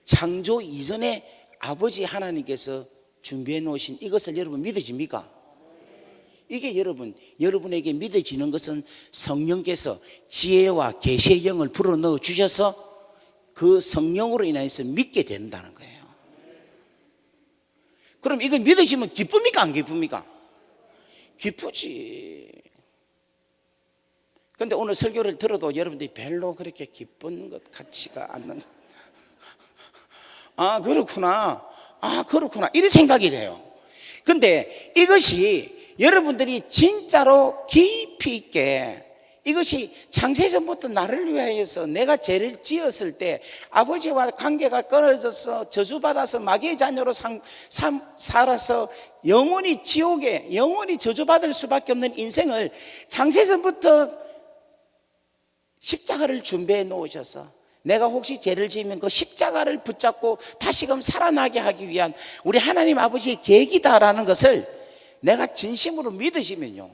창조 이전에 아버지 하나님께서 준비해 놓으신 이것을 여러분 믿으십니까? 이게 여러분에게 믿어지는 것은 성령께서 지혜와 계시의 영을 불어넣어 주셔서 그 성령으로 인해서 믿게 된다는 거예요. 그럼 이걸 믿으시면 기쁩니까? 안 기쁩니까? 기쁘지. 그런데 오늘 설교를 들어도 여러분들이 별로 그렇게 기쁜 것 같지가 않는 거. 아 그렇구나, 아 그렇구나 이런 생각이 돼요. 근데 이것이 여러분들이 진짜로 깊이 있게, 이것이 창세전부터 나를 위하여서 내가 죄를 지었을 때 아버지와 관계가 끊어져서 저주받아서 마귀의 자녀로 살아서 영원히 지옥에 영원히 저주받을 수밖에 없는 인생을 창세전부터 십자가를 준비해 놓으셔서 내가 혹시 죄를 지으면 그 십자가를 붙잡고 다시금 살아나게 하기 위한 우리 하나님 아버지의 계획이다라는 것을 내가 진심으로 믿으시면요,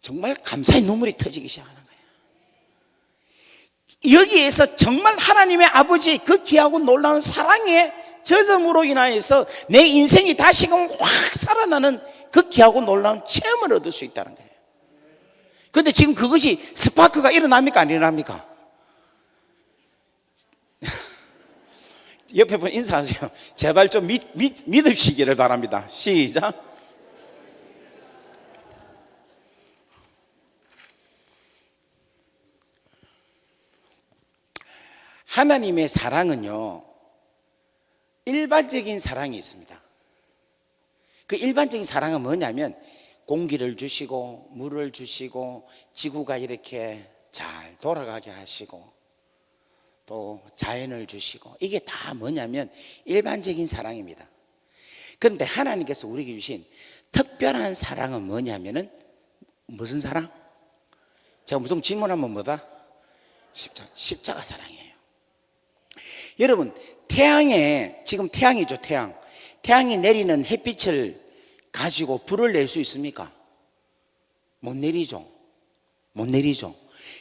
정말 감사의 눈물이 터지기 시작하는 거예요. 여기에서 정말 하나님의 아버지의 그 귀하고 놀라운 사랑의 저점으로 인하여서 내 인생이 다시금 확 살아나는 그 귀하고 놀라운 체험을 얻을 수 있다는 거예요. 그런데 지금 그것이 스파크가 일어납니까? 안 일어납니까? 옆에 분 인사하세요. 제발 좀 믿으시기를 바랍니다. 시작. 하나님의 사랑은요, 일반적인 사랑이 있습니다. 그 일반적인 사랑은 뭐냐면 공기를 주시고 물을 주시고 지구가 이렇게 잘 돌아가게 하시고 또 자연을 주시고, 이게 다 뭐냐면 일반적인 사랑입니다. 그런데 하나님께서 우리에게 주신 특별한 사랑은 뭐냐면은 무슨 사랑? 제가 무슨 질문하면 뭐다? 십자가 사랑이에요. 여러분, 태양에, 지금 태양이죠, 태양이 내리는 햇빛을 가지고 불을 낼 수 있습니까? 못 내리죠.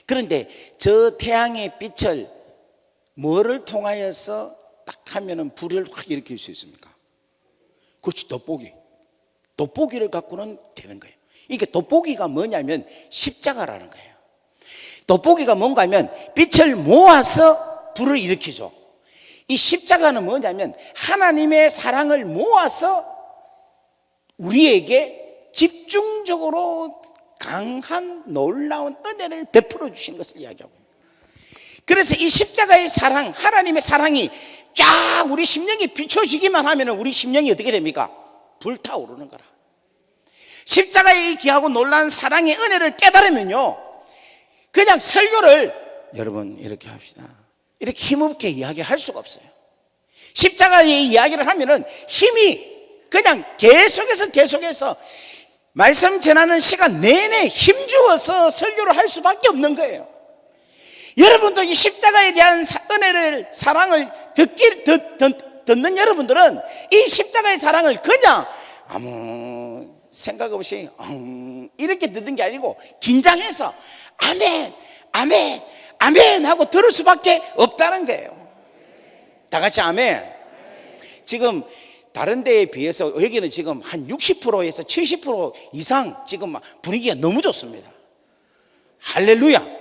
그런데 저 태양의 빛을 뭐를 통하여서 딱 하면은 불을 확 일으킬 수 있습니까? 그렇지, 돋보기를 갖고는 되는 거예요. 이게 돋보기가 뭐냐면 십자가라는 거예요. 돋보기가 뭔가 하면 빛을 모아서 불을 일으키죠. 이 십자가는 뭐냐면 하나님의 사랑을 모아서 우리에게 집중적으로 강한 놀라운 은혜를 베풀어 주신 것을 이야기하고 있습니다. 그래서 이 십자가의 사랑, 하나님의 사랑이 쫙 우리 심령이 비춰지기만 하면 우리 심령이 어떻게 됩니까? 불타오르는 거라. 십자가의 이 귀하고 놀라운 사랑의 은혜를 깨달으면요, 그냥 설교를 여러분 이렇게 합시다, 이렇게 힘없게 이야기할 수가 없어요. 십자가의 이야기를 하면은 힘이 그냥 계속해서 말씀 전하는 시간 내내 힘주어서 설교를 할 수밖에 없는 거예요. 여러분도 이 십자가에 대한 은혜를, 사랑을 듣는 여러분들은 이 십자가의 사랑을 그냥 아무 생각 없이 이렇게 듣는 게 아니고 긴장해서 아멘, 아멘, 아멘 하고 들을 수밖에 없다는 거예요. 다 같이 아멘. 지금 다른 데에 비해서 여기는 지금 한 60%에서 70% 이상 지금 분위기가 너무 좋습니다. 할렐루야.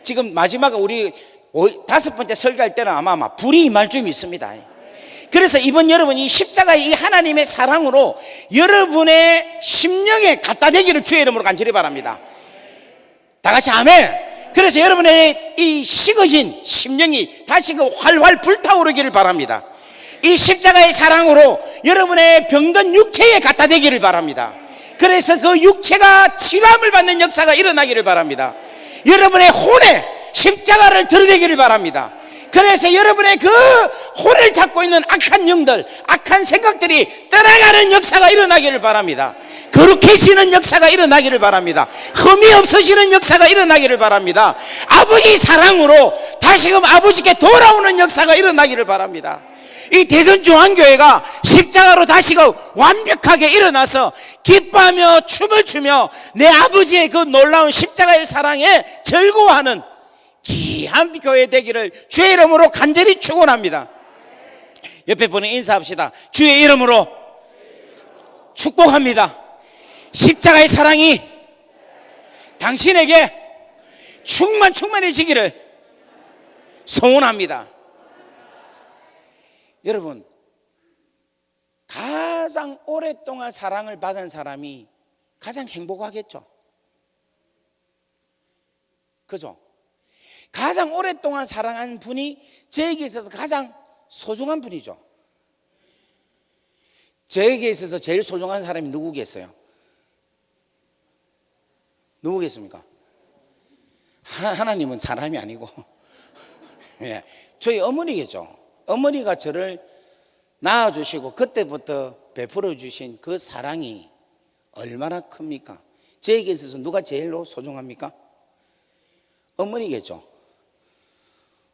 지금 마지막 우리 5번째 설교할 때는 아마 불이 임할 줄 믿습니다. 그래서 이번 여러분 이 십자가의 이 하나님의 사랑으로 여러분의 심령에 갖다 대기를 주의 이름으로 간절히 바랍니다. 다 같이 아멘. 그래서 여러분의 이 식어진 심령이 다시금 활활 불타오르기를 바랍니다. 이 십자가의 사랑으로 여러분의 병든 육체에 갖다 대기를 바랍니다. 그래서 그 육체가 치료함을 받는 역사가 일어나기를 바랍니다. 여러분의 혼에 십자가를 들이대기를 바랍니다. 그래서 여러분의 그 혼을 잡고 있는 악한 영들, 악한 생각들이 떠나가는 역사가 일어나기를 바랍니다. 거룩해지는 역사가 일어나기를 바랍니다. 흠이 없어지는 역사가 일어나기를 바랍니다. 아버지 사랑으로 다시금 아버지께 돌아오는 역사가 일어나기를 바랍니다. 이 대전중앙교회가 십자가로 다시금 완벽하게 일어나서 기뻐하며 춤을 추며 내 아버지의 그 놀라운 십자가의 사랑에 즐거워하는 귀한 교회 되기를 주의 이름으로 간절히 축원합니다. 옆에 분은 인사합시다. 주의 이름으로 축복합니다. 십자가의 사랑이 당신에게 충만해지기를 소원합니다. 여러분, 가장 오랫동안 사랑을 받은 사람이 가장 행복하겠죠? 그죠? 가장 오랫동안 사랑한 분이 저에게 있어서 가장 소중한 분이죠. 저에게 있어서 제일 소중한 사람이 누구겠어요? 누구겠습니까? 하나님은 사람이 아니고 예, 저희 어머니겠죠. 어머니가 저를 낳아주시고 그때부터 베풀어 주신 그 사랑이 얼마나 큽니까? 저에게 있어서 누가 제일로 소중합니까? 어머니겠죠.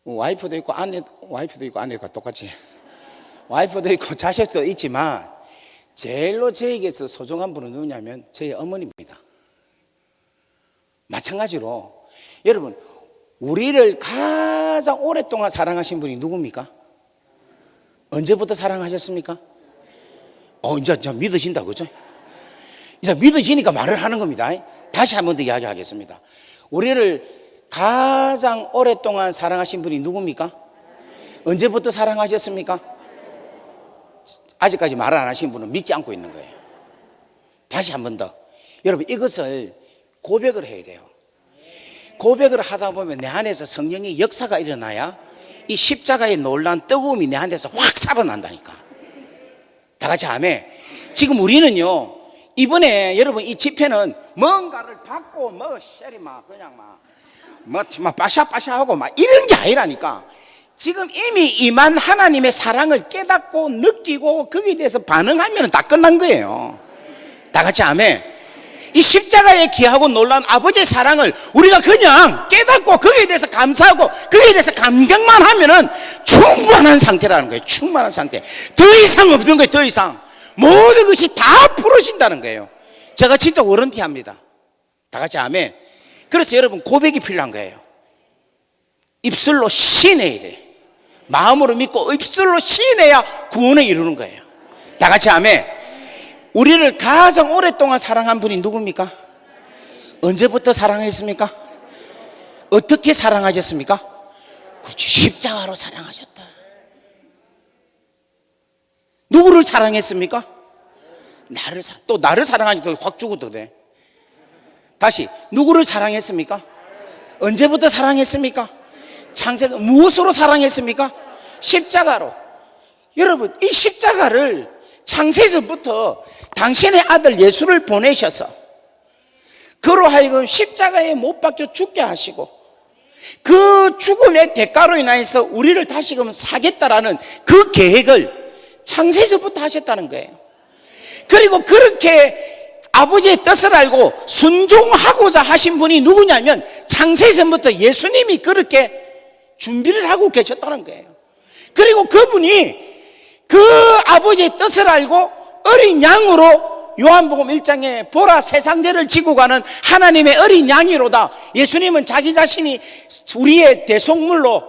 와이프도 있고 아내가 똑같이 와이프도 있고 자식도 있지만 제일로 저에게서 소중한 분은 누구냐면 저희 어머니입니다. 마찬가지로 여러분, 우리를 가장 오랫동안 사랑하신 분이 누굽니까? 언제부터 사랑하셨습니까? 이제 믿어진다, 그죠? 이제 믿어지니까 말을 하는 겁니다. 다시 한 번 더 이야기하겠습니다. 우리를 가장 오랫동안 사랑하신 분이 누굽니까? 언제부터 사랑하셨습니까? 아직까지 말을 안 하신 분은 믿지 않고 있는 거예요. 다시 한 번 더. 여러분, 이것을 고백을 해야 돼요. 고백을 하다 보면 내 안에서 성령의 역사가 일어나야 이 십자가의 놀라운 뜨거움이 내 안에서 확 살아난다니까. 다 같이 아멘. 지금 우리는요, 이번에 여러분 이 집회는 뭔가를 받고 그냥 빠샤빠샤하고 이런 게 아니라니까. 지금 이미 임한 하나님의 사랑을 깨닫고 느끼고 거기에 대해서 반응하면 다 끝난 거예요. 다 같이 아멘. 이 십자가의 귀하고 놀라운 아버지의 사랑을 우리가 그냥 깨닫고 거기에 대해서 감사하고 거기에 대해서 감격만 하면은 충만한 상태라는 거예요. 충만한 상태. 더 이상 없는 거예요. 더 이상 모든 것이 다 풀어진다는 거예요. 제가 진짜 워런티합니다. 다 같이 아멘. 그래서 여러분, 고백이 필요한 거예요. 입술로 시인해야 돼. 마음으로 믿고 입술로 시인해야 구원에 이루는 거예요. 다 같이 아멘. 우리를 가장 오랫동안 사랑한 분이 누굽니까? 언제부터 사랑했습니까? 어떻게 사랑하셨습니까? 그렇지, 십자가로 사랑하셨다. 누구를 사랑했습니까? 나를 사랑하니까 확 죽어도 돼. 다시, 누구를 사랑했습니까? 언제부터 사랑했습니까? 창세부터. 무엇으로 사랑했습니까? 십자가로. 여러분, 이 십자가를 창세전부터 당신의 아들 예수를 보내셔서 그로 하여금 십자가에 못 박혀 죽게 하시고 그 죽음의 대가로 인해서 우리를 다시금 사겠다라는 그 계획을 창세전부터 하셨다는 거예요. 그리고 그렇게 아버지의 뜻을 알고 순종하고자 하신 분이 누구냐면 창세전부터 예수님이 그렇게 준비를 하고 계셨다는 거예요. 그리고 그분이 그 아버지의 뜻을 알고 어린 양으로 요한복음 1장에 보라 세상죄를 지고 가는 하나님의 어린 양이로다. 예수님은 자기 자신이 우리의 대속물로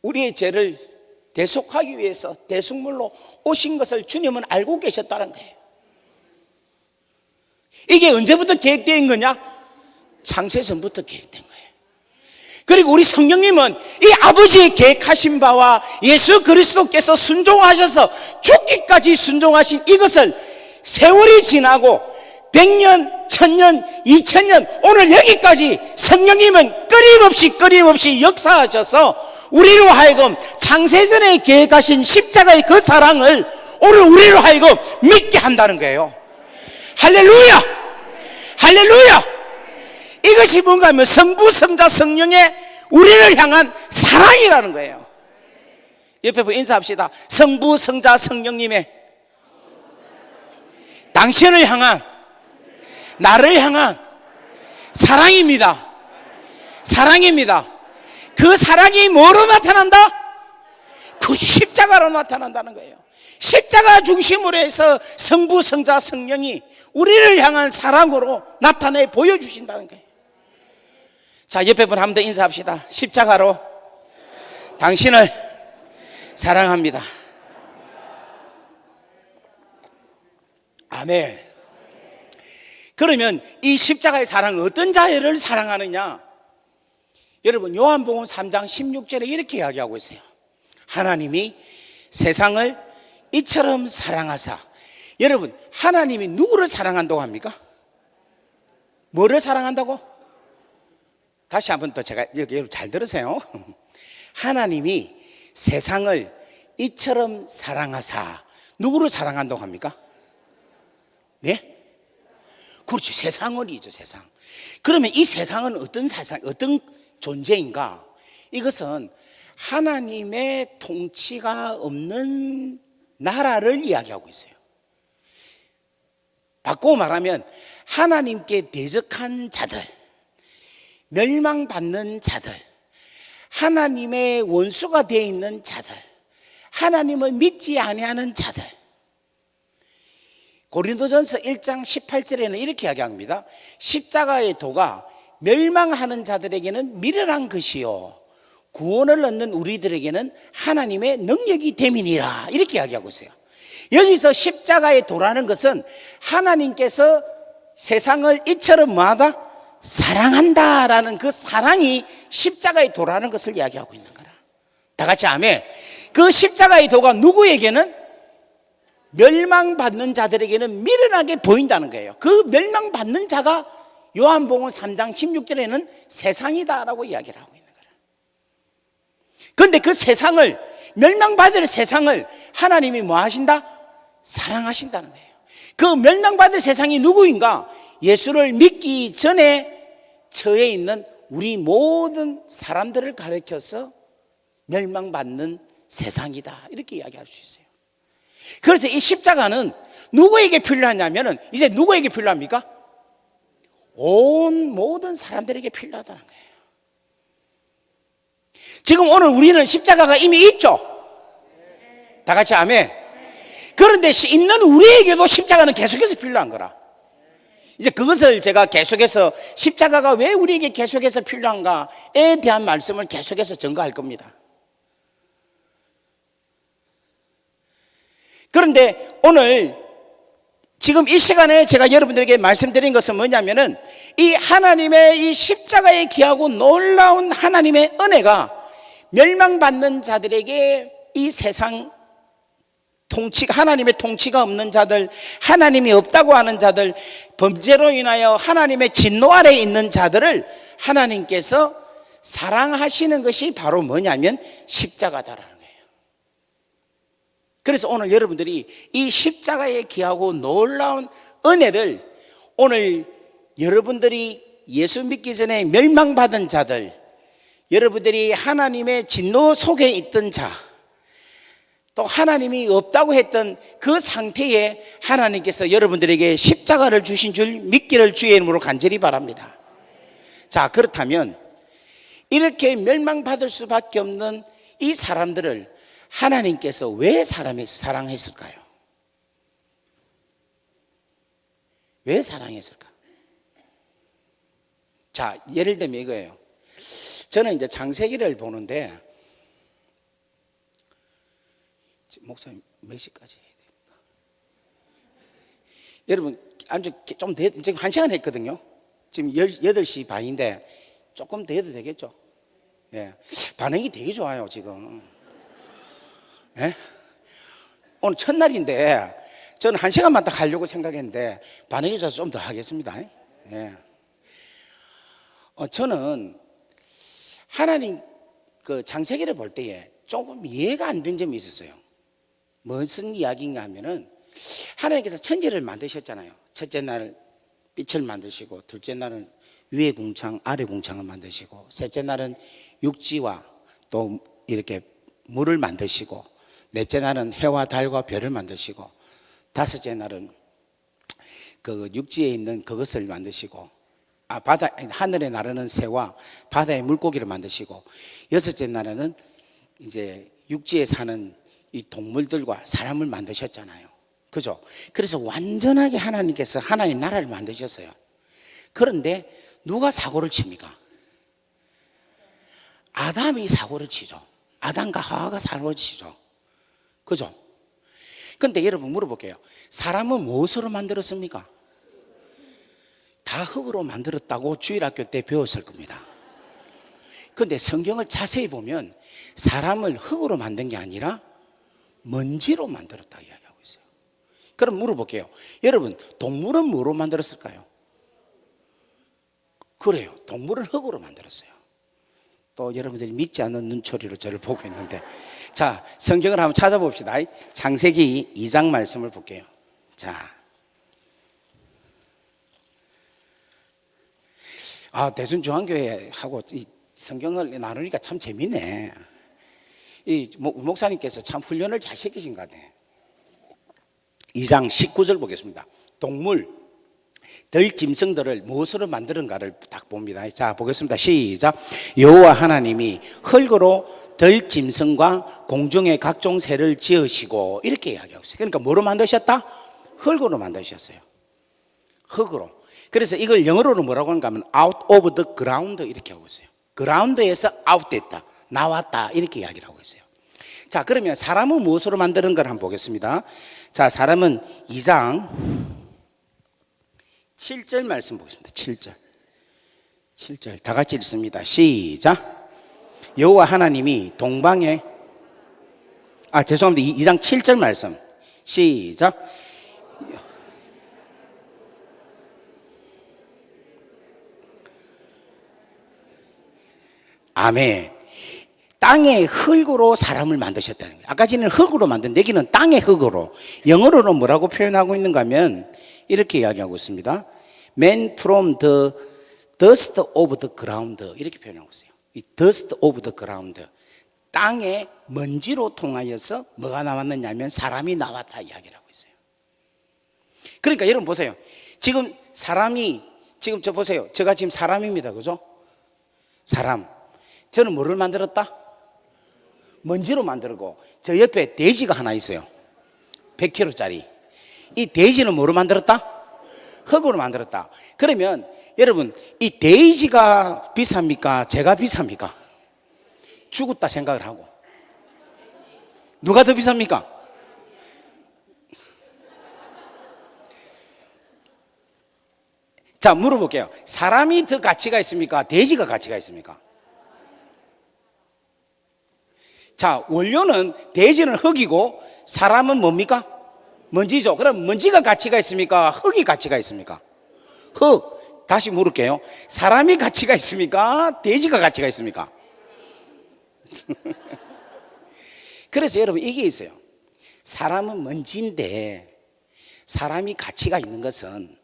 우리의 죄를 대속하기 위해서 대속물로 오신 것을 주님은 알고 계셨다는 거예요. 이게 언제부터 계획된 거냐? 창세전부터 계획된 거예요. 그리고 우리 성령님은 이 아버지의 계획하신 바와 예수 그리스도께서 순종하셔서 죽기까지 순종하신 이것을 세월이 지나고 100년, 1000년, 2000년 오늘 여기까지 성령님은 끊임없이 역사하셔서 우리로 하여금 창세전에 계획하신 십자가의 그 사랑을 오늘 우리로 하여금 믿게 한다는 거예요. 할렐루야! 할렐루야! 이것이 뭔가 하면 성부, 성자, 성령의 우리를 향한 사랑이라는 거예요. 옆에 분 인사합시다. 성부, 성자, 성령님의 당신을 향한, 나를 향한 사랑입니다. 사랑입니다. 그 사랑이 뭐로 나타난다? 그 십자가로 나타난다는 거예요. 십자가 중심으로 해서 성부, 성자, 성령이 우리를 향한 사랑으로 나타내 보여주신다는 거예요. 자, 옆에 분 한 번 더 인사합시다. 십자가로 당신을 사랑합니다. 아멘. 그러면 이 십자가의 사랑은 어떤 자를 사랑하느냐? 여러분, 요한복음 3장 16절에 이렇게 이야기하고 있어요. 하나님이 세상을 이처럼 사랑하사. 여러분, 하나님이 누구를 사랑한다고 합니까? 뭐를 사랑한다고? 다시 한번 더 제가 여러분 잘 들으세요. 하나님이 세상을 이처럼 사랑하사. 누구를 사랑한다고 합니까? 네? 그렇지, 세상을이죠, 세상. 그러면 이 세상은 어떤 세상, 어떤 존재인가? 이것은 하나님의 통치가 없는 나라를 이야기하고 있어요. 바꾸고 말하면 하나님께 대적한 자들, 멸망받는 자들, 하나님의 원수가 되어 있는 자들, 하나님을 믿지 아니하는 자들. 고린도전서 1장 18절에는 이렇게 이야기합니다. 십자가의 도가 멸망하는 자들에게는 미련한 것이요 구원을 얻는 우리들에게는 하나님의 능력이 됨이니라. 이렇게 이야기하고 있어요. 여기서 십자가의 도라는 것은 하나님께서 세상을 이처럼 뭐하다? 사랑한다라는 그 사랑이 십자가의 도라는 것을 이야기하고 있는 거라. 다 같이 아멘. 그 십자가의 도가 누구에게는? 멸망받는 자들에게는 미련하게 보인다는 거예요. 그 멸망받는 자가 요한복음 3장 16절에는 세상이다라고 이야기를 하고 있는 거라. 그런데 그 세상을, 멸망받을 세상을 하나님이 뭐 하신다? 사랑하신다는 거예요. 그 멸망받을 세상이 누구인가? 예수를 믿기 전에 처해 있는 우리 모든 사람들을 가리켜서 멸망받는 세상이다, 이렇게 이야기할 수 있어요. 그래서 이 십자가는 누구에게 필요하냐면은 이제 누구에게 필요합니까? 온 모든 사람들에게 필요하다는 거예요. 지금 오늘 우리는 십자가가 이미 있죠? 다 같이 아멘. 그런데 있는 우리에게도 십자가는 계속해서 필요한 거라. 이제 그것을 제가 계속해서 십자가가 왜 우리에게 계속해서 필요한가에 대한 말씀을 계속해서 전가할 겁니다. 그런데 오늘 지금 이 시간에 제가 여러분들에게 말씀드린 것은 뭐냐면은 이 하나님의 이 십자가에 귀하고 놀라운 하나님의 은혜가 멸망받는 자들에게 이 세상 하나님의 통치가 없는 자들, 하나님이 없다고 하는 자들, 범죄로 인하여 하나님의 진노 아래에 있는 자들을 하나님께서 사랑하시는 것이 바로 뭐냐면 십자가다라는 거예요. 그래서 오늘 여러분들이 이 십자가에 귀하고 놀라운 은혜를 오늘 여러분들이 예수 믿기 전에 멸망받은 자들, 여러분들이 하나님의 진노 속에 있던 자, 또 하나님이 없다고 했던 그 상태에 하나님께서 여러분들에게 십자가를 주신 줄 믿기를 주의 이름으로 간절히 바랍니다. 자, 그렇다면 이렇게 멸망받을 수밖에 없는 이 사람들을 하나님께서 왜 사랑했을까요? 왜 사랑했을까? 자, 예를 들면 이거예요. 저는 이제 창세기를 보는데, 목사님 몇 시까지 해야 됩니까? 여러분, 좀 더, 지금 1시간 했거든요. 지금 8시 반인데 조금 더 해도 되겠죠? 예. 반응이 되게 좋아요, 지금. 예? 오늘 첫날인데 저는 1시간만 딱 하려고 생각했는데 반응이 좋아서 좀 더 하겠습니다. 예. 저는 하나님 그 창세기를 볼 때에 조금 이해가 안 된 점이 있었어요. 무슨 이야기인가 하면은 하나님께서 천지를 만드셨잖아요. 첫째 날 빛을 만드시고 둘째 날은 위에 궁창, 아래 궁창을 만드시고, 셋째 날은 육지와 또 이렇게 물을 만드시고, 넷째 날은 해와 달과 별을 만드시고, 다섯째 날은 그 육지에 있는 그것을 만드시고, 하늘에 나르는 새와 바다의 물고기를 만드시고, 여섯째 날에는 이제 육지에 사는 이 동물들과 사람을 만드셨잖아요. 그죠? 그래서 완전하게 하나님께서 하나님 나라를 만드셨어요. 그런데 누가 사고를 칩니까? 아담이 사고를 치죠. 아담과 하와가 사고를 치죠. 그죠? 근데 여러분 물어볼게요. 사람은 무엇으로 만들었습니까? 다 흙으로 만들었다고 주일학교 때 배웠을 겁니다. 근데 성경을 자세히 보면 사람을 흙으로 만든 게 아니라 먼지로 만들었다 이야기하고 있어요. 그럼 물어볼게요. 여러분, 동물은 뭐로 만들었을까요? 그래요. 동물은 흙으로 만들었어요. 또 여러분들이 믿지 않는 눈초리로 저를 보고 있는데, 자, 성경을 한번 찾아봅시다. 창세기 2장 말씀을 볼게요. 자, 대전중앙교회하고 이 성경을 나누니까 참 재밌네. 이 목사님께서 참 훈련을 잘 시키신 것 같아요. 2장 19절 보겠습니다. 동물, 들짐승들을 무엇으로 만드는가를 딱 봅니다. 자, 보겠습니다. 시작. 여호와 하나님이 흙으로 들짐승과 공중의 각종 새를 지으시고, 이렇게 이야기하고 있어요. 그러니까 뭐로 만드셨다? 흙으로 만드셨어요. 흙으로. 그래서 이걸 영어로는 뭐라고 하는가 하면 out of the ground 이렇게 하고 있어요. 그라운드에서 out 됐다, 나왔다, 이렇게 이야기를 하고 있어요. 자, 그러면 사람은 무엇으로 만드는 걸 한번 보겠습니다. 자, 사람은 2장 7절 말씀 보겠습니다. 7절 다 같이 읽습니다. 시작. 여호와 하나님이 동방에 죄송합니다. 2장 7절 말씀 시작. 아멘. 땅의 흙으로 사람을 만드셨다는 거예요. 아까 전에는 흙으로 만든, 여기는 땅의 흙으로. 영어로는 뭐라고 표현하고 있는가 하면 이렇게 이야기하고 있습니다. Man from the dust of the ground, 이렇게 표현하고 있어요. 이 dust of the ground, 땅의 먼지로 통하여서 뭐가 나왔느냐면 사람이 나왔다 이야기를 하고 있어요. 그러니까 여러분 보세요. 지금 사람이, 지금 저 보세요. 제가 지금 사람입니다. 그죠? 사람. 저는 뭐를 만들었다? 먼지로 만들고, 저 옆에 돼지가 하나 있어요. 100kg짜리. 이 돼지는 뭐로 만들었다? 흙으로 만들었다. 그러면 여러분, 이 돼지가 비쌉니까? 제가 비쌉니까? 죽었다 생각을 하고. 누가 더 비쌉니까? 자, 물어볼게요. 사람이 더 가치가 있습니까? 돼지가 가치가 있습니까? 자, 원료는 돼지는 흙이고 사람은 뭡니까? 먼지죠. 그럼 먼지가 가치가 있습니까? 흙이 가치가 있습니까? 흙. 다시 물을게요. 사람이 가치가 있습니까? 돼지가 가치가 있습니까? 그래서 여러분 이게 있어요. 사람은 먼지인데 사람이 가치가 있는 것은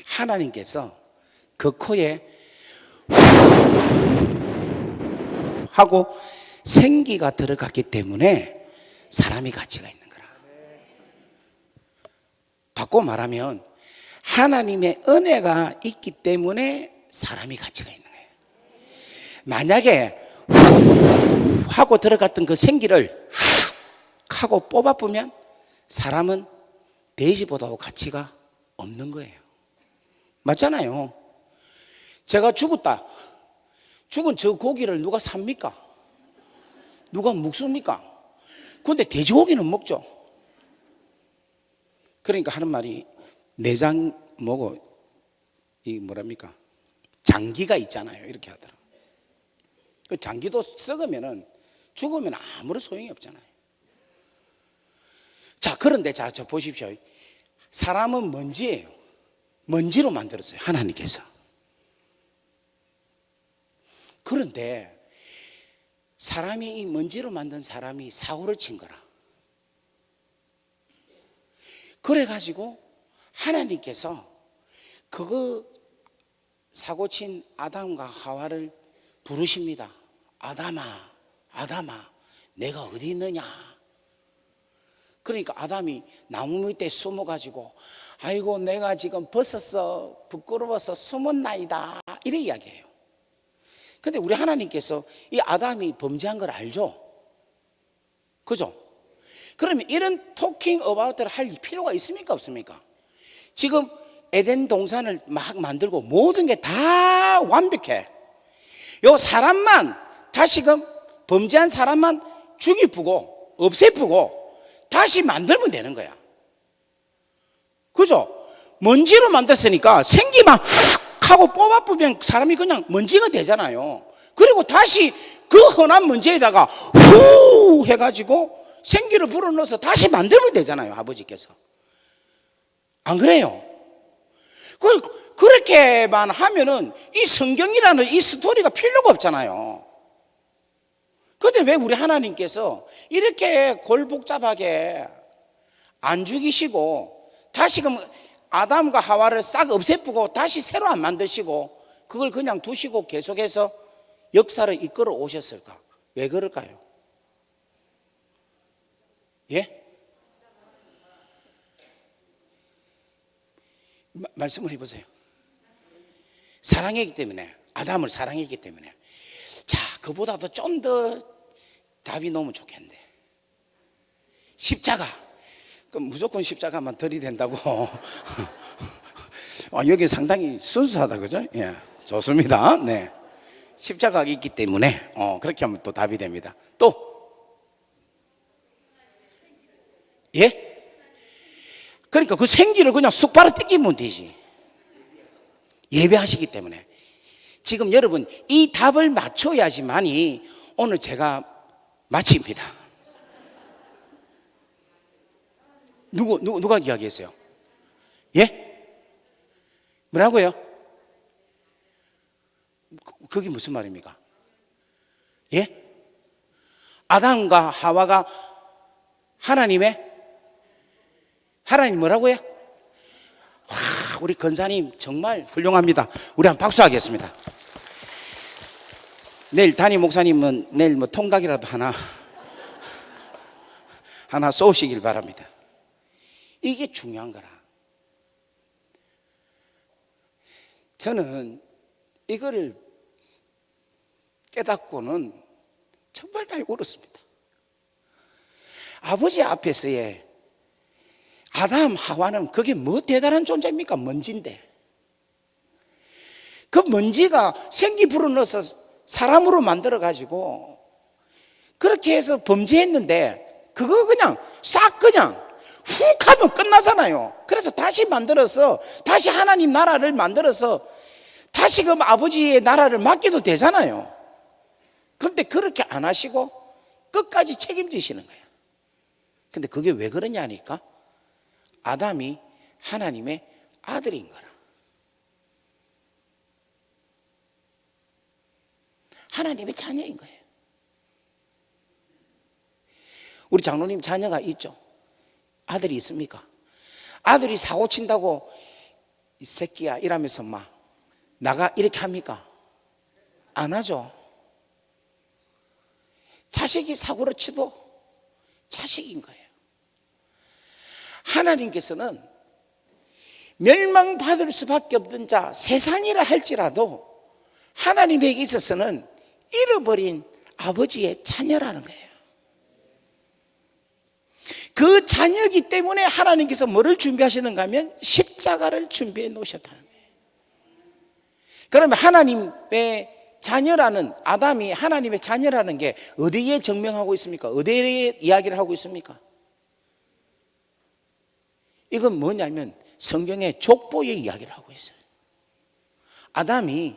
하나님께서 그 코에 하고 생기가 들어갔기 때문에 사람이 가치가 있는 거라. 바꿔 말하면 하나님의 은혜가 있기 때문에 사람이 가치가 있는 거예요. 만약에 하고 들어갔던 그 생기를 하고 뽑아보면 사람은 돼지보다도 가치가 없는 거예요. 맞잖아요. 제가 죽었다. 죽은 저 고기를 누가 삽니까? 누가 먹습니까? 그런데 돼지고기는 먹죠. 그러니까 하는 말이 내장 뭐고 이 뭐랍니까? 장기가 있잖아요. 이렇게 하더라. 그 장기도 썩으면은 죽으면 아무런 소용이 없잖아요. 자, 그런데 자, 저 보십시오. 사람은 먼지예요. 먼지로 만들었어요. 하나님께서. 그런데 사람이 이 먼지로 만든 사람이 사고를 친 거라. 그래가지고 하나님께서 그거 사고친 아담과 하와를 부르십니다. 아담아, 아담아, 내가 어디 있느냐? 그러니까 아담이 나무 밑에 숨어가지고 아이고 내가 지금 벗었어, 부끄러워서 숨었나이다, 이래 이야기해요. 근데 우리 하나님께서 이 아담이 범죄한 걸 알죠? 그죠? 그러면 이런 토킹 어바웃을 할 필요가 있습니까 없습니까? 지금 에덴 동산을 막 만들고 모든 게 다 완벽해. 요 사람만, 다시금 범죄한 사람만 죽이고 없애고 다시 만들면 되는 거야. 그죠? 먼지로 만들었으니까 생기만 하고 뽑아보면 사람이 그냥 먼지가 되잖아요. 그리고 다시 그 흔한 먼지에다가 후 해가지고 생기를 불어넣어서 다시 만들면 되잖아요, 아버지께서. 안 그래요? 그렇게만 하면은 이 성경이라는 이 스토리가 필요가 없잖아요. 그런데 왜 우리 하나님께서 이렇게 골복잡하게 안 죽이시고 다시금 아담과 하와를 싹 없애고 다시 새로 안 만드시고 그걸 그냥 두시고 계속해서 역사를 이끌어 오셨을까? 왜 그럴까요? 예? 말씀을 해보세요. 사랑했기 때문에, 아담을 사랑했기 때문에. 자, 그보다도 좀 더 답이 너무 좋겠는데, 십자가. 그럼 무조건 십자가만 들이댄다고. 여기 상당히 순수하다, 그죠? 예, 좋습니다. 네, 십자가가 있기 때문에 그렇게 하면 또 답이 됩니다. 또 예? 그러니까 그 생기를 그냥 쑥 바로 뜯기면 되지. 예배하시기 때문에. 지금 여러분 이 답을 맞춰야지만이 오늘 제가 마칩니다. 누가 이야기했어요? 예? 뭐라고요? 그게 무슨 말입니까? 예? 아담과 하와가 하나님 뭐라고요? 와, 우리 권사님 정말 훌륭합니다. 우리 한번 박수하겠습니다. 내일 담임 목사님은 내일 뭐 통각이라도 하나 쏘시길 바랍니다. 이게 중요한 거라. 저는 이거를 깨닫고는 정말 많이 울었습니다. 아버지 앞에서의 아담, 하와는 그게 뭐 대단한 존재입니까? 먼지인데. 그 먼지가 생기 불어넣어서 사람으로 만들어가지고 그렇게 해서 범죄했는데 그거 그냥 싹 그냥 훅 하면 끝나잖아요. 그래서 다시 만들어서 다시 하나님 나라를 만들어서 다시금 아버지의 나라를 맡겨도 되잖아요. 그런데 그렇게 안 하시고 끝까지 책임지시는 거예요. 근데 그게 왜 그러냐니까 아담이 하나님의 아들인 거라. 하나님의 자녀인 거예요. 우리 장로님 자녀가 있죠? 아들이 있습니까? 아들이 사고 친다고 이 새끼야 이러면서 막 나가 이렇게 합니까? 안 하죠. 자식이 사고를 치도 자식인 거예요. 하나님께서는 멸망받을 수밖에 없는 자 세상이라 할지라도 하나님에게 있어서는 잃어버린 아버지의 자녀라는 거예요. 그 자녀이기 때문에 하나님께서 뭐를 준비하시는가 하면 십자가를 준비해 놓으셨다는 거예요. 그러면 하나님의 자녀라는, 아담이 하나님의 자녀라는 게 어디에 증명하고 있습니까? 어디에 이야기를 하고 있습니까? 이건 뭐냐면 성경의 족보의 이야기를 하고 있어요. 아담이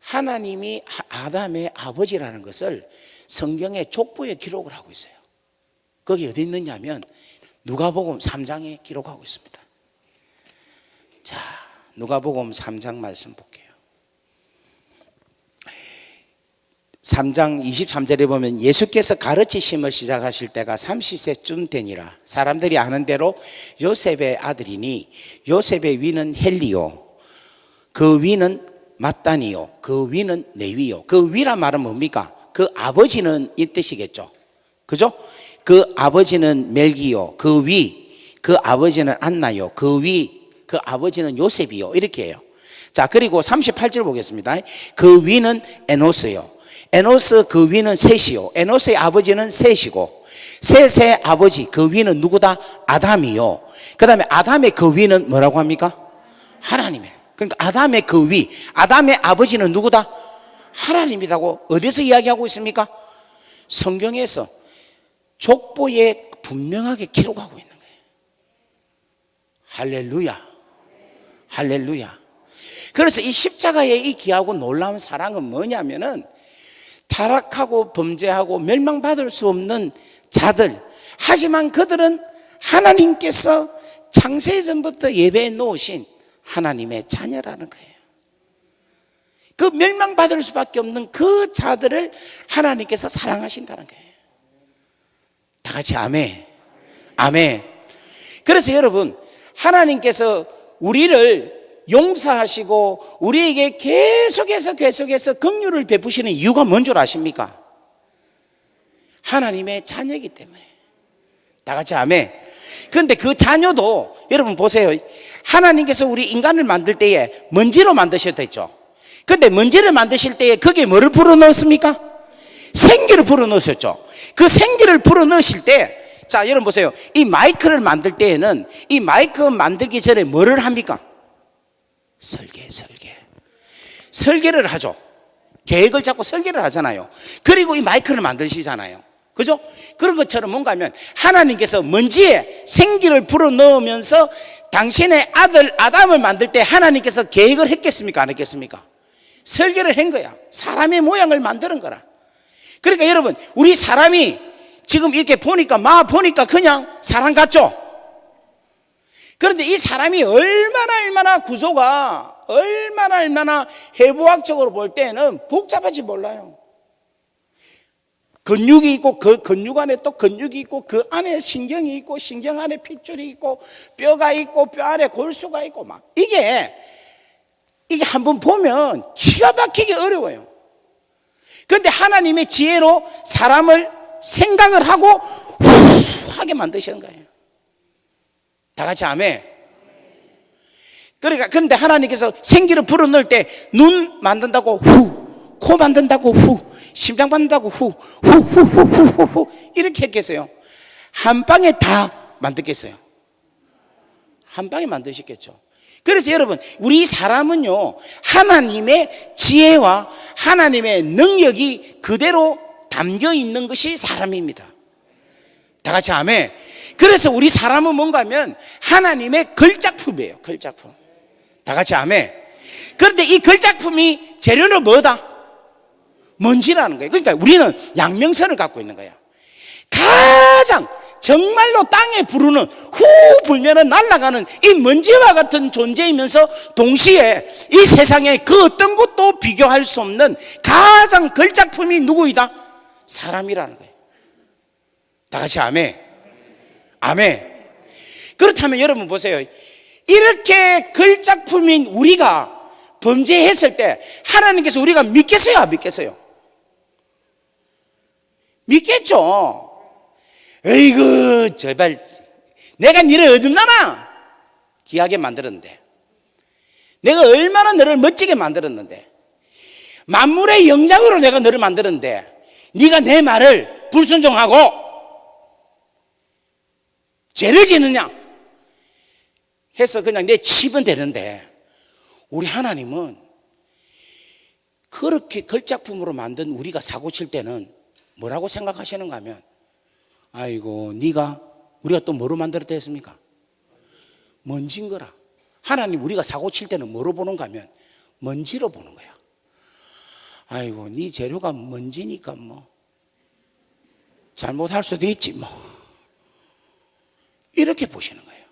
하나님이 아담의 아버지라는 것을 성경의 족보에 기록을 하고 있어요. 거기 어디 있느냐면 누가복음 3장에 기록하고 있습니다. 자, 누가복음 3장 말씀 볼게요. 3장 23절에 보면 예수께서 가르치심을 시작하실 때가 30세쯤 되니라. 사람들이 아는 대로 요셉의 아들이니 요셉의 위는 헬리요 그 위는 마따니요 그 위는 레위요. 그 위란 말은 뭡니까? 그 아버지는 이 뜻이겠죠. 그죠? 그 아버지는 멜기요 그 위, 그 아버지는 안나요 그 위, 그 아버지는 요셉이요. 이렇게 해요. 자, 그리고 38절 보겠습니다. 그 위는 에노스요. 에노스 그 위는 셋이요. 에노스의 아버지는 셋이고, 셋의 아버지 그 위는 누구다? 아담이요. 그 다음에 아담의 그 위는 뭐라고 합니까? 하나님의. 그러니까 아담의 그 위, 아담의 아버지는 누구다? 하나님이라고 어디서 이야기하고 있습니까? 성경에서 족보에 분명하게 기록하고 있는 거예요. 할렐루야, 할렐루야. 그래서 이 십자가의 이 귀하고 놀라운 사랑은 뭐냐면은 타락하고 범죄하고 멸망받을 수 없는 자들, 하지만 그들은 하나님께서 창세전부터 예배해 놓으신 하나님의 자녀라는 거예요. 그 멸망받을 수밖에 없는 그 자들을 하나님께서 사랑하신다는 거예요. 다 같이 아멘, 아멘. 그래서 여러분, 하나님께서 우리를 용서하시고 우리에게 계속해서 긍휼을 베푸시는 이유가 뭔 줄 아십니까? 하나님의 자녀이기 때문에. 다 같이 아멘. 그런데 그 자녀도 여러분 보세요. 하나님께서 우리 인간을 만들 때에 먼지로 만드셨다 했죠. 그런데 먼지를 만드실 때에 거기에 뭐를 불어넣었습니까? 생기를 불어넣으셨죠. 그 생기를 불어넣으실 때, 자 여러분 보세요. 이 마이크를 만들 때에는 이 마이크 만들기 전에 뭐를 합니까? 설계를 하죠. 계획을 잡고 설계를 하잖아요. 그리고 이 마이크를 만드시잖아요. 그죠? 그런 것처럼 뭔가 하면 하나님께서 먼지에 생기를 불어넣으면서 당신의 아들 아담을 만들 때 하나님께서 계획을 했겠습니까? 안 했겠습니까? 설계를 한 거야. 사람의 모양을 만드는 거라. 그러니까 여러분, 우리 사람이 지금 이렇게 보니까 그냥 사람 같죠? 그런데 이 사람이 얼마나 구조가 얼마나 해부학적으로 볼 때는 복잡한지 몰라요. 근육이 있고 그 근육 안에 또 근육이 있고 그 안에 신경이 있고 신경 안에 핏줄이 있고 뼈가 있고 뼈 안에 골수가 있고 막 이게 한번 보면 기가 막히게 어려워요. 그런데 하나님의 지혜로 사람을 생각을 하고 하게 만드신 거예요. 다 같이 아멘. 그러니까 그런데 하나님께서 생기를 불어넣을 때 눈 만든다고 후, 코 만든다고 후, 심장 만든다고 후 이렇게 했겠어요? 한 방에 다 만들겠어요? 한 방에 만드셨겠죠. 그래서 여러분, 우리 사람은요, 하나님의 지혜와 하나님의 능력이 그대로 담겨 있는 것이 사람입니다. 다 같이 아멘. 그래서 우리 사람은 뭔가 하면 하나님의 걸작품이에요. 걸작품. 다 같이 아멘. 그런데 이 걸작품이 재료는 뭐다? 먼지라는 거예요. 그러니까 우리는 양명선을 갖고 있는 거야. 가장 정말로 땅에 부르는 후 불면은 날아가는 이 먼지와 같은 존재이면서 동시에 이 세상에 그 어떤 것도 비교할 수 없는 가장 걸작품이 누구이다? 사람이라는 거예요. 다 같이 아멘. 아멘. 그렇다면 여러분 보세요. 이렇게 걸작품인 우리가 범죄했을 때 하나님께서 우리가 믿겠어요? 안 믿겠어요? 믿겠죠. 에이구 제발 내가 너를 어둡나나 귀하게 만들었는데, 내가 얼마나 너를 멋지게 만들었는데, 만물의 영장으로 내가 너를 만들었는데 네가 내 말을 불순종하고 죄를 지느냐 해서 그냥 내 치면 되는데, 우리 하나님은 그렇게 걸작품으로 만든 우리가 사고 칠 때는 뭐라고 생각하시는가 하면, 아이고 네가 우리가 또 뭐로 만들었다 했습니까? 먼지인 거라. 하나님 우리가 사고 칠 때는 뭐로 보는가 하면 먼지로 보는 거야. 아이고 네 재료가 먼지니까 뭐 잘못할 수도 있지 뭐, 이렇게 보시는 거예요.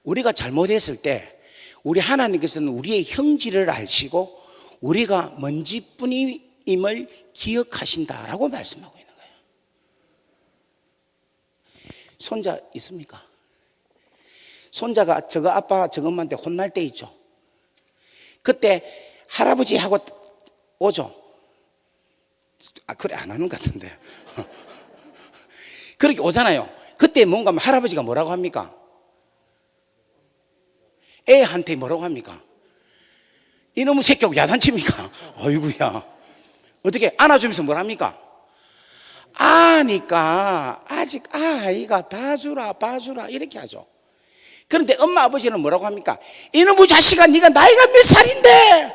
우리가 잘못했을 때 우리 하나님께서는 우리의 형질을 아시고 우리가 먼지뿐임을 기억하신다라고 말씀하고 있는 거예요. 손자 있습니까? 손자가 저거 아빠 저것만한테 혼날 때 있죠. 그때 할아버지하고 오죠. 그래 안 하는 것 같은데. 그렇게 오잖아요. 그때 뭔가 할아버지가 뭐라고 합니까? 애한테 뭐라고 합니까? 이놈의 새끼하고 야단칩니까? 아이고야. 어떻게 안아주면서 뭘 합니까? 아니까 아직 아이가 봐주라 이렇게 하죠. 그런데 엄마 아버지는 뭐라고 합니까? 이놈의 자식아, 네가 나이가 몇 살인데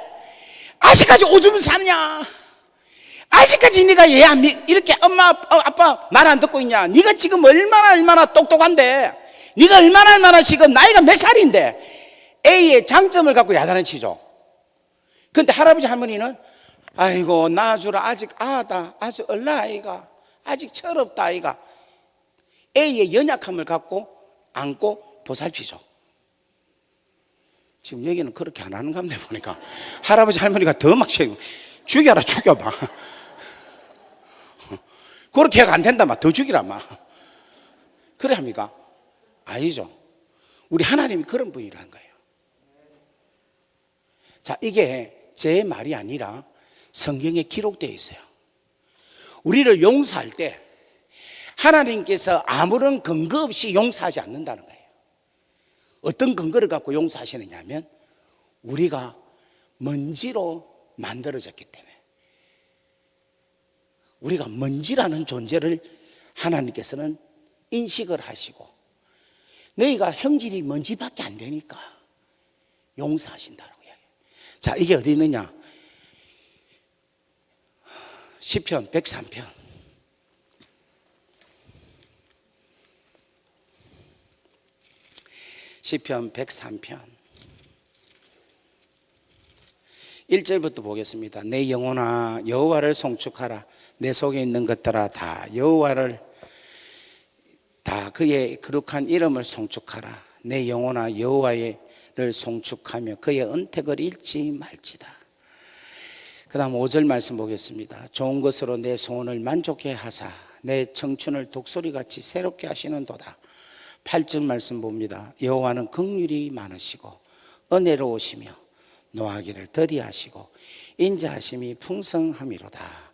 아직까지 오줌을 사느냐? 아직까지 네가 얘 이렇게 엄마 아빠 말 안 듣고 있냐? 네가 지금 얼마나 똑똑한데, 네가 얼마나 지금 나이가 몇 살인데 A의 장점을 갖고 야단을 치죠. 그런데 할아버지 할머니는 아이고 낳아주라, 아직 아다, 아주 얼라 아이가, 아직 철없다 아이가. A의 연약함을 갖고 안고 보살피죠. 지금 여기는 그렇게 안 하는 감데 보니까 할아버지 할머니가 더 막 죽여라 죽여봐. 그렇게 해가 안 된다 막 더 죽이라 막 그래 합니까? 아니죠. 우리 하나님이 그런 분이라는 거예요. 자, 이게 제 말이 아니라 성경에 기록되어 있어요. 우리를 용서할 때 하나님께서 아무런 근거 없이 용서하지 않는다는 거예요. 어떤 근거를 갖고 용서하시느냐 하면 우리가 먼지로 만들어졌기 때문에, 우리가 먼지라는 존재를 하나님께서는 인식을 하시고 너희가 형질이 먼지밖에 안 되니까 용서하신다라고 이야기해요. 자, 이게 어디 있느냐? 시편 103편 시편 103편 1절부터 보겠습니다. 내 영혼아 여호와를 송축하라. 내 속에 있는 것들아 다 여호와를, 다 그의 거룩한 이름을 송축하라. 내 영혼아 여호와를 송축하며 그의 언택을 잃지 말지다. 그 다음 5절 말씀 보겠습니다. 좋은 것으로 내 소원을 만족해 하사 내 청춘을 독소리같이 새롭게 하시는도다. 8절 말씀 봅니다. 여호와는 긍휼이 많으시고 은혜로우시며 노하기를 더디하시고 인자하심이 풍성함이로다.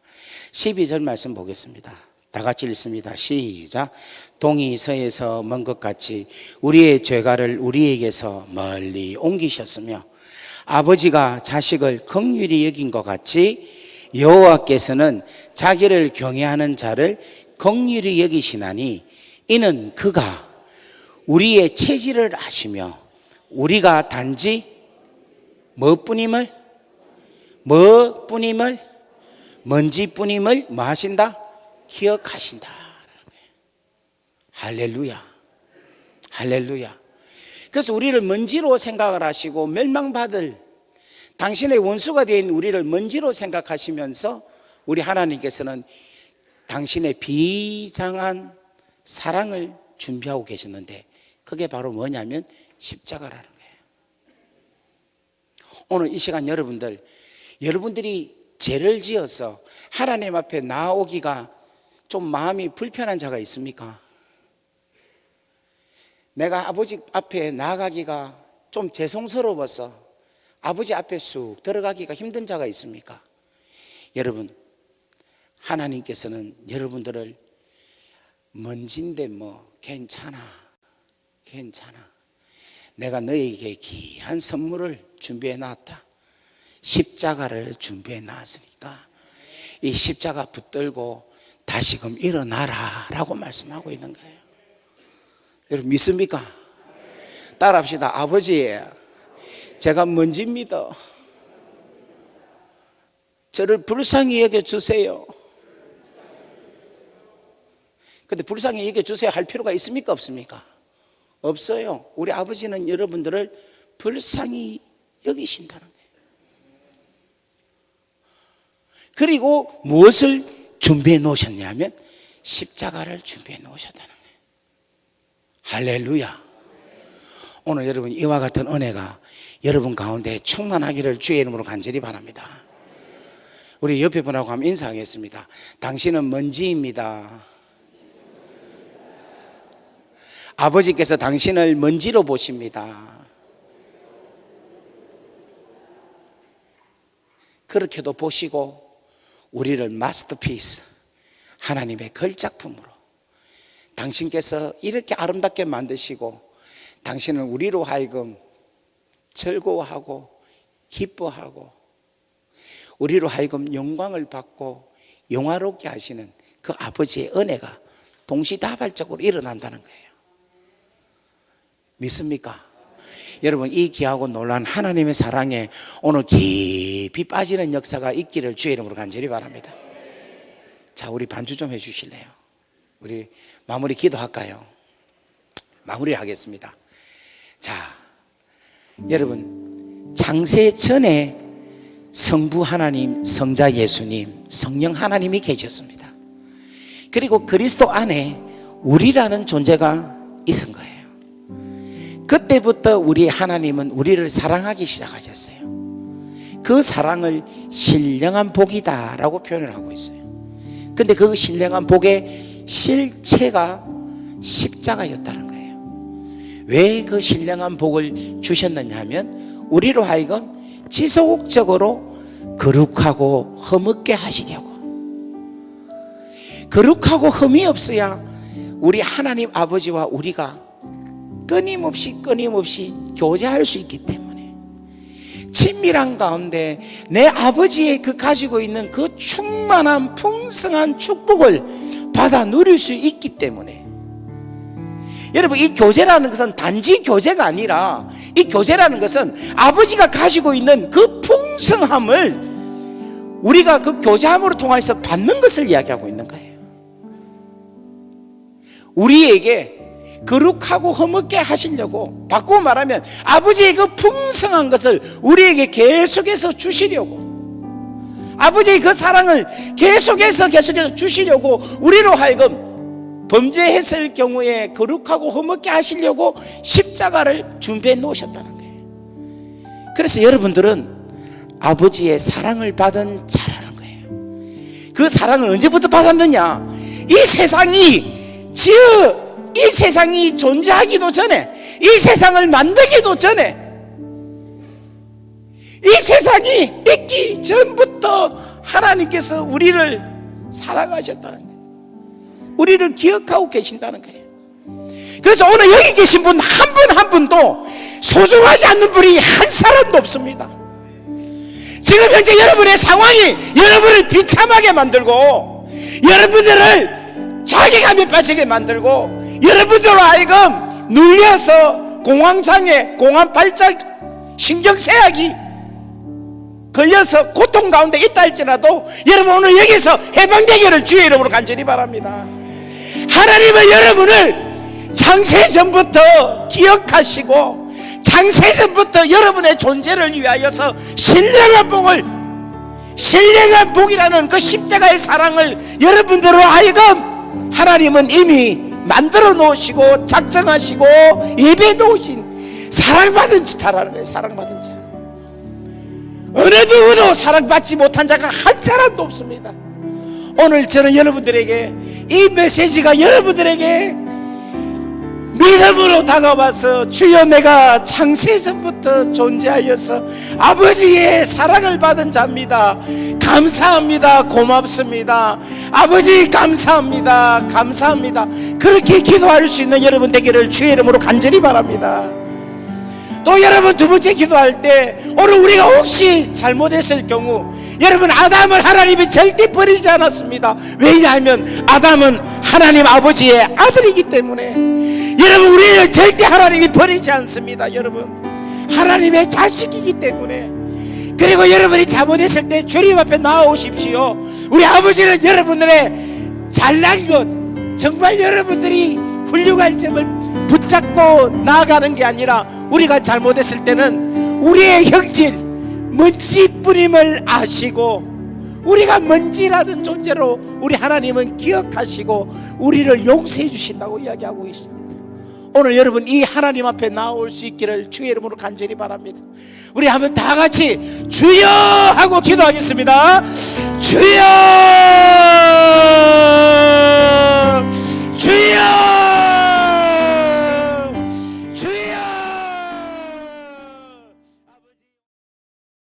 12절 말씀 보겠습니다. 다 같이 읽습니다. 시작. 동이 서에서 먼 것 같이 우리의 죄가를 우리에게서 멀리 옮기셨으며 아버지가 자식을 긍휼히 여긴 것 같이 여호와께서는 자기를 경외하는 자를 긍휼히 여기시나니 이는 그가 우리의 체질을 아시며 우리가 단지 먼지뿐임을 뭐 하신다? 기억하신다. 할렐루야. 할렐루야. 그래서 우리를 먼지로 생각을 하시고 멸망받을 당신의 원수가 된 우리를 먼지로 생각하시면서 우리 하나님께서는 당신의 비장한 사랑을 준비하고 계셨는데 그게 바로 뭐냐면 십자가라는 거예요. 오늘 이 시간 여러분들이 죄를 지어서 하나님 앞에 나오기가 좀 마음이 불편한 자가 있습니까? 내가 아버지 앞에 나가기가 좀 죄송스러워서 아버지 앞에 쑥 들어가기가 힘든 자가 있습니까? 여러분, 하나님께서는 여러분들을 먼지인데 뭐 괜찮아 내가 너에게 귀한 선물을 준비해 놨다. 십자가를 준비해 놨으니까 이 십자가 붙들고 다시금 일어나라 라고 말씀하고 있는 거예요. 여러분 믿습니까? 따라합시다. 아버지, 제가 먼지입니다. 저를 불쌍히 여겨주세요. 근데 불쌍히 여겨주세요 할 필요가 있습니까? 없습니까? 없어요. 우리 아버지는 여러분들을 불쌍히 여기신다는 거예요. 그리고 무엇을 준비해 놓으셨냐면 십자가를 준비해 놓으셨다는 거예요. 할렐루야. 오늘 여러분 이와 같은 은혜가 여러분 가운데 충만하기를 주의 이름으로 간절히 바랍니다. 우리 옆에 분하고 한번 인사하겠습니다. 당신은 먼지입니다. 아버지께서 당신을 먼지로 보십니다. 그렇게도 보시고 우리를 마스터피스, 하나님의 걸작품으로 당신께서 이렇게 아름답게 만드시고 당신은 우리로 하여금 즐거워하고 기뻐하고 우리로 하여금 영광을 받고 영화롭게 하시는 그 아버지의 은혜가 동시다발적으로 일어난다는 거예요. 믿습니까? 여러분, 이 귀하고 놀라운 하나님의 사랑에 오늘 깊이 빠지는 역사가 있기를 주의 이름으로 간절히 바랍니다. 자, 우리 반주 좀 해주실래요? 우리 마무리 기도할까요? 마무리를 하겠습니다. 자, 여러분, 창세 전에 성부 하나님, 성자 예수님, 성령 하나님이 계셨습니다. 그리고 그리스도 안에 우리라는 존재가 있은 거예요. 그때부터 우리 하나님은 우리를 사랑하기 시작하셨어요. 그 사랑을 신령한 복이다 라고 표현을 하고 있어요. 근데 그 신령한 복의 실체가 십자가였다는 거예요. 왜 그 신령한 복을 주셨느냐 하면 우리로 하여금 지속적으로 거룩하고 허물게 하시려고. 거룩하고 흠이 없어야 우리 하나님 아버지와 우리가 끊임없이 교제할 수 있기 때문에, 친밀한 가운데 내 아버지의 그 가지고 있는 그 충만한 풍성한 축복을 받아 누릴 수 있기 때문에, 여러분, 이 교제라는 것은 단지 교제가 아니라 이 교제라는 것은 아버지가 가지고 있는 그 풍성함을 우리가 그 교제함으로 통해서 받는 것을 이야기하고 있는 거예요. 우리에게 거룩하고 허물게 하시려고, 바꾸고 말하면 아버지의 그 풍성한 것을 우리에게 계속해서 주시려고, 아버지의 그 사랑을 계속해서 주시려고 우리로 하여금 범죄했을 경우에 거룩하고 허물게 하시려고 십자가를 준비해 놓으셨다는 거예요. 그래서 여러분들은 아버지의 사랑을 받은 자라는 거예요. 그 사랑을 언제부터 받았느냐? 이 세상이 존재하기도 전에, 이 세상을 만들기도 전에, 이 세상이 있기 전부터 하나님께서 우리를 사랑하셨다는 거예요. 우리를 기억하고 계신다는 거예요. 그래서 오늘 여기 계신 분 한 분 한 분도 소중하지 않는 분이 한 사람도 없습니다. 지금 현재 여러분의 상황이 여러분을 비참하게 만들고, 여러분들을 자괴감에 빠지게 만들고, 여러분들로 하여금 눌려서 공황장애, 공황발작, 신경쇠약이 걸려서 고통 가운데 있다 할지라도 여러분 오늘 여기서 해방되기를 주의 이름으로 간절히 바랍니다. 하나님은 여러분을 창세전부터 기억하시고 창세전부터 여러분의 존재를 위하여서 신령한 복이라는 그 십자가의 사랑을 여러분들로 하여금 하나님은 이미 만들어 놓으시고 작정하시고 예배해 놓으신 사랑받은 자라는 거예요. 사랑받은 자. 어느 누구도 사랑받지 못한 자가 한 사람도 없습니다. 오늘 저는 여러분들에게 이 메시지가 여러분들에게 믿음으로 다가와서, 주여 내가 창세전부터 존재하여서 아버지의 사랑을 받은 자입니다. 감사합니다. 고맙습니다. 아버지 감사합니다. 감사합니다. 그렇게 기도할 수 있는 여러분 되기를 주의 이름으로 간절히 바랍니다. 또 여러분 두 번째 기도할 때, 오늘 우리가 혹시 잘못했을 경우, 여러분 아담을 하나님이 절대 버리지 않았습니다. 왜냐하면 아담은 하나님 아버지의 아들이기 때문에. 여러분 우리를 절대 하나님이 버리지 않습니다. 여러분 하나님의 자식이기 때문에. 그리고 여러분이 잘못했을 때 주님 앞에 나아오십시오. 우리 아버지는 여러분들의 잘난 것, 정말 여러분들이 훌륭한 점을 붙잡고 나아가는 게 아니라, 우리가 잘못했을 때는 우리의 형질, 먼지뿐임을 아시고, 우리가 먼지라는 존재로 우리 하나님은 기억하시고 우리를 용서해 주신다고 이야기하고 있습니다. 오늘 여러분 이 하나님 앞에 나올 수 있기를 주의 이름으로 간절히 바랍니다. 우리 한번 다 같이 주여 하고 기도하겠습니다. 주여.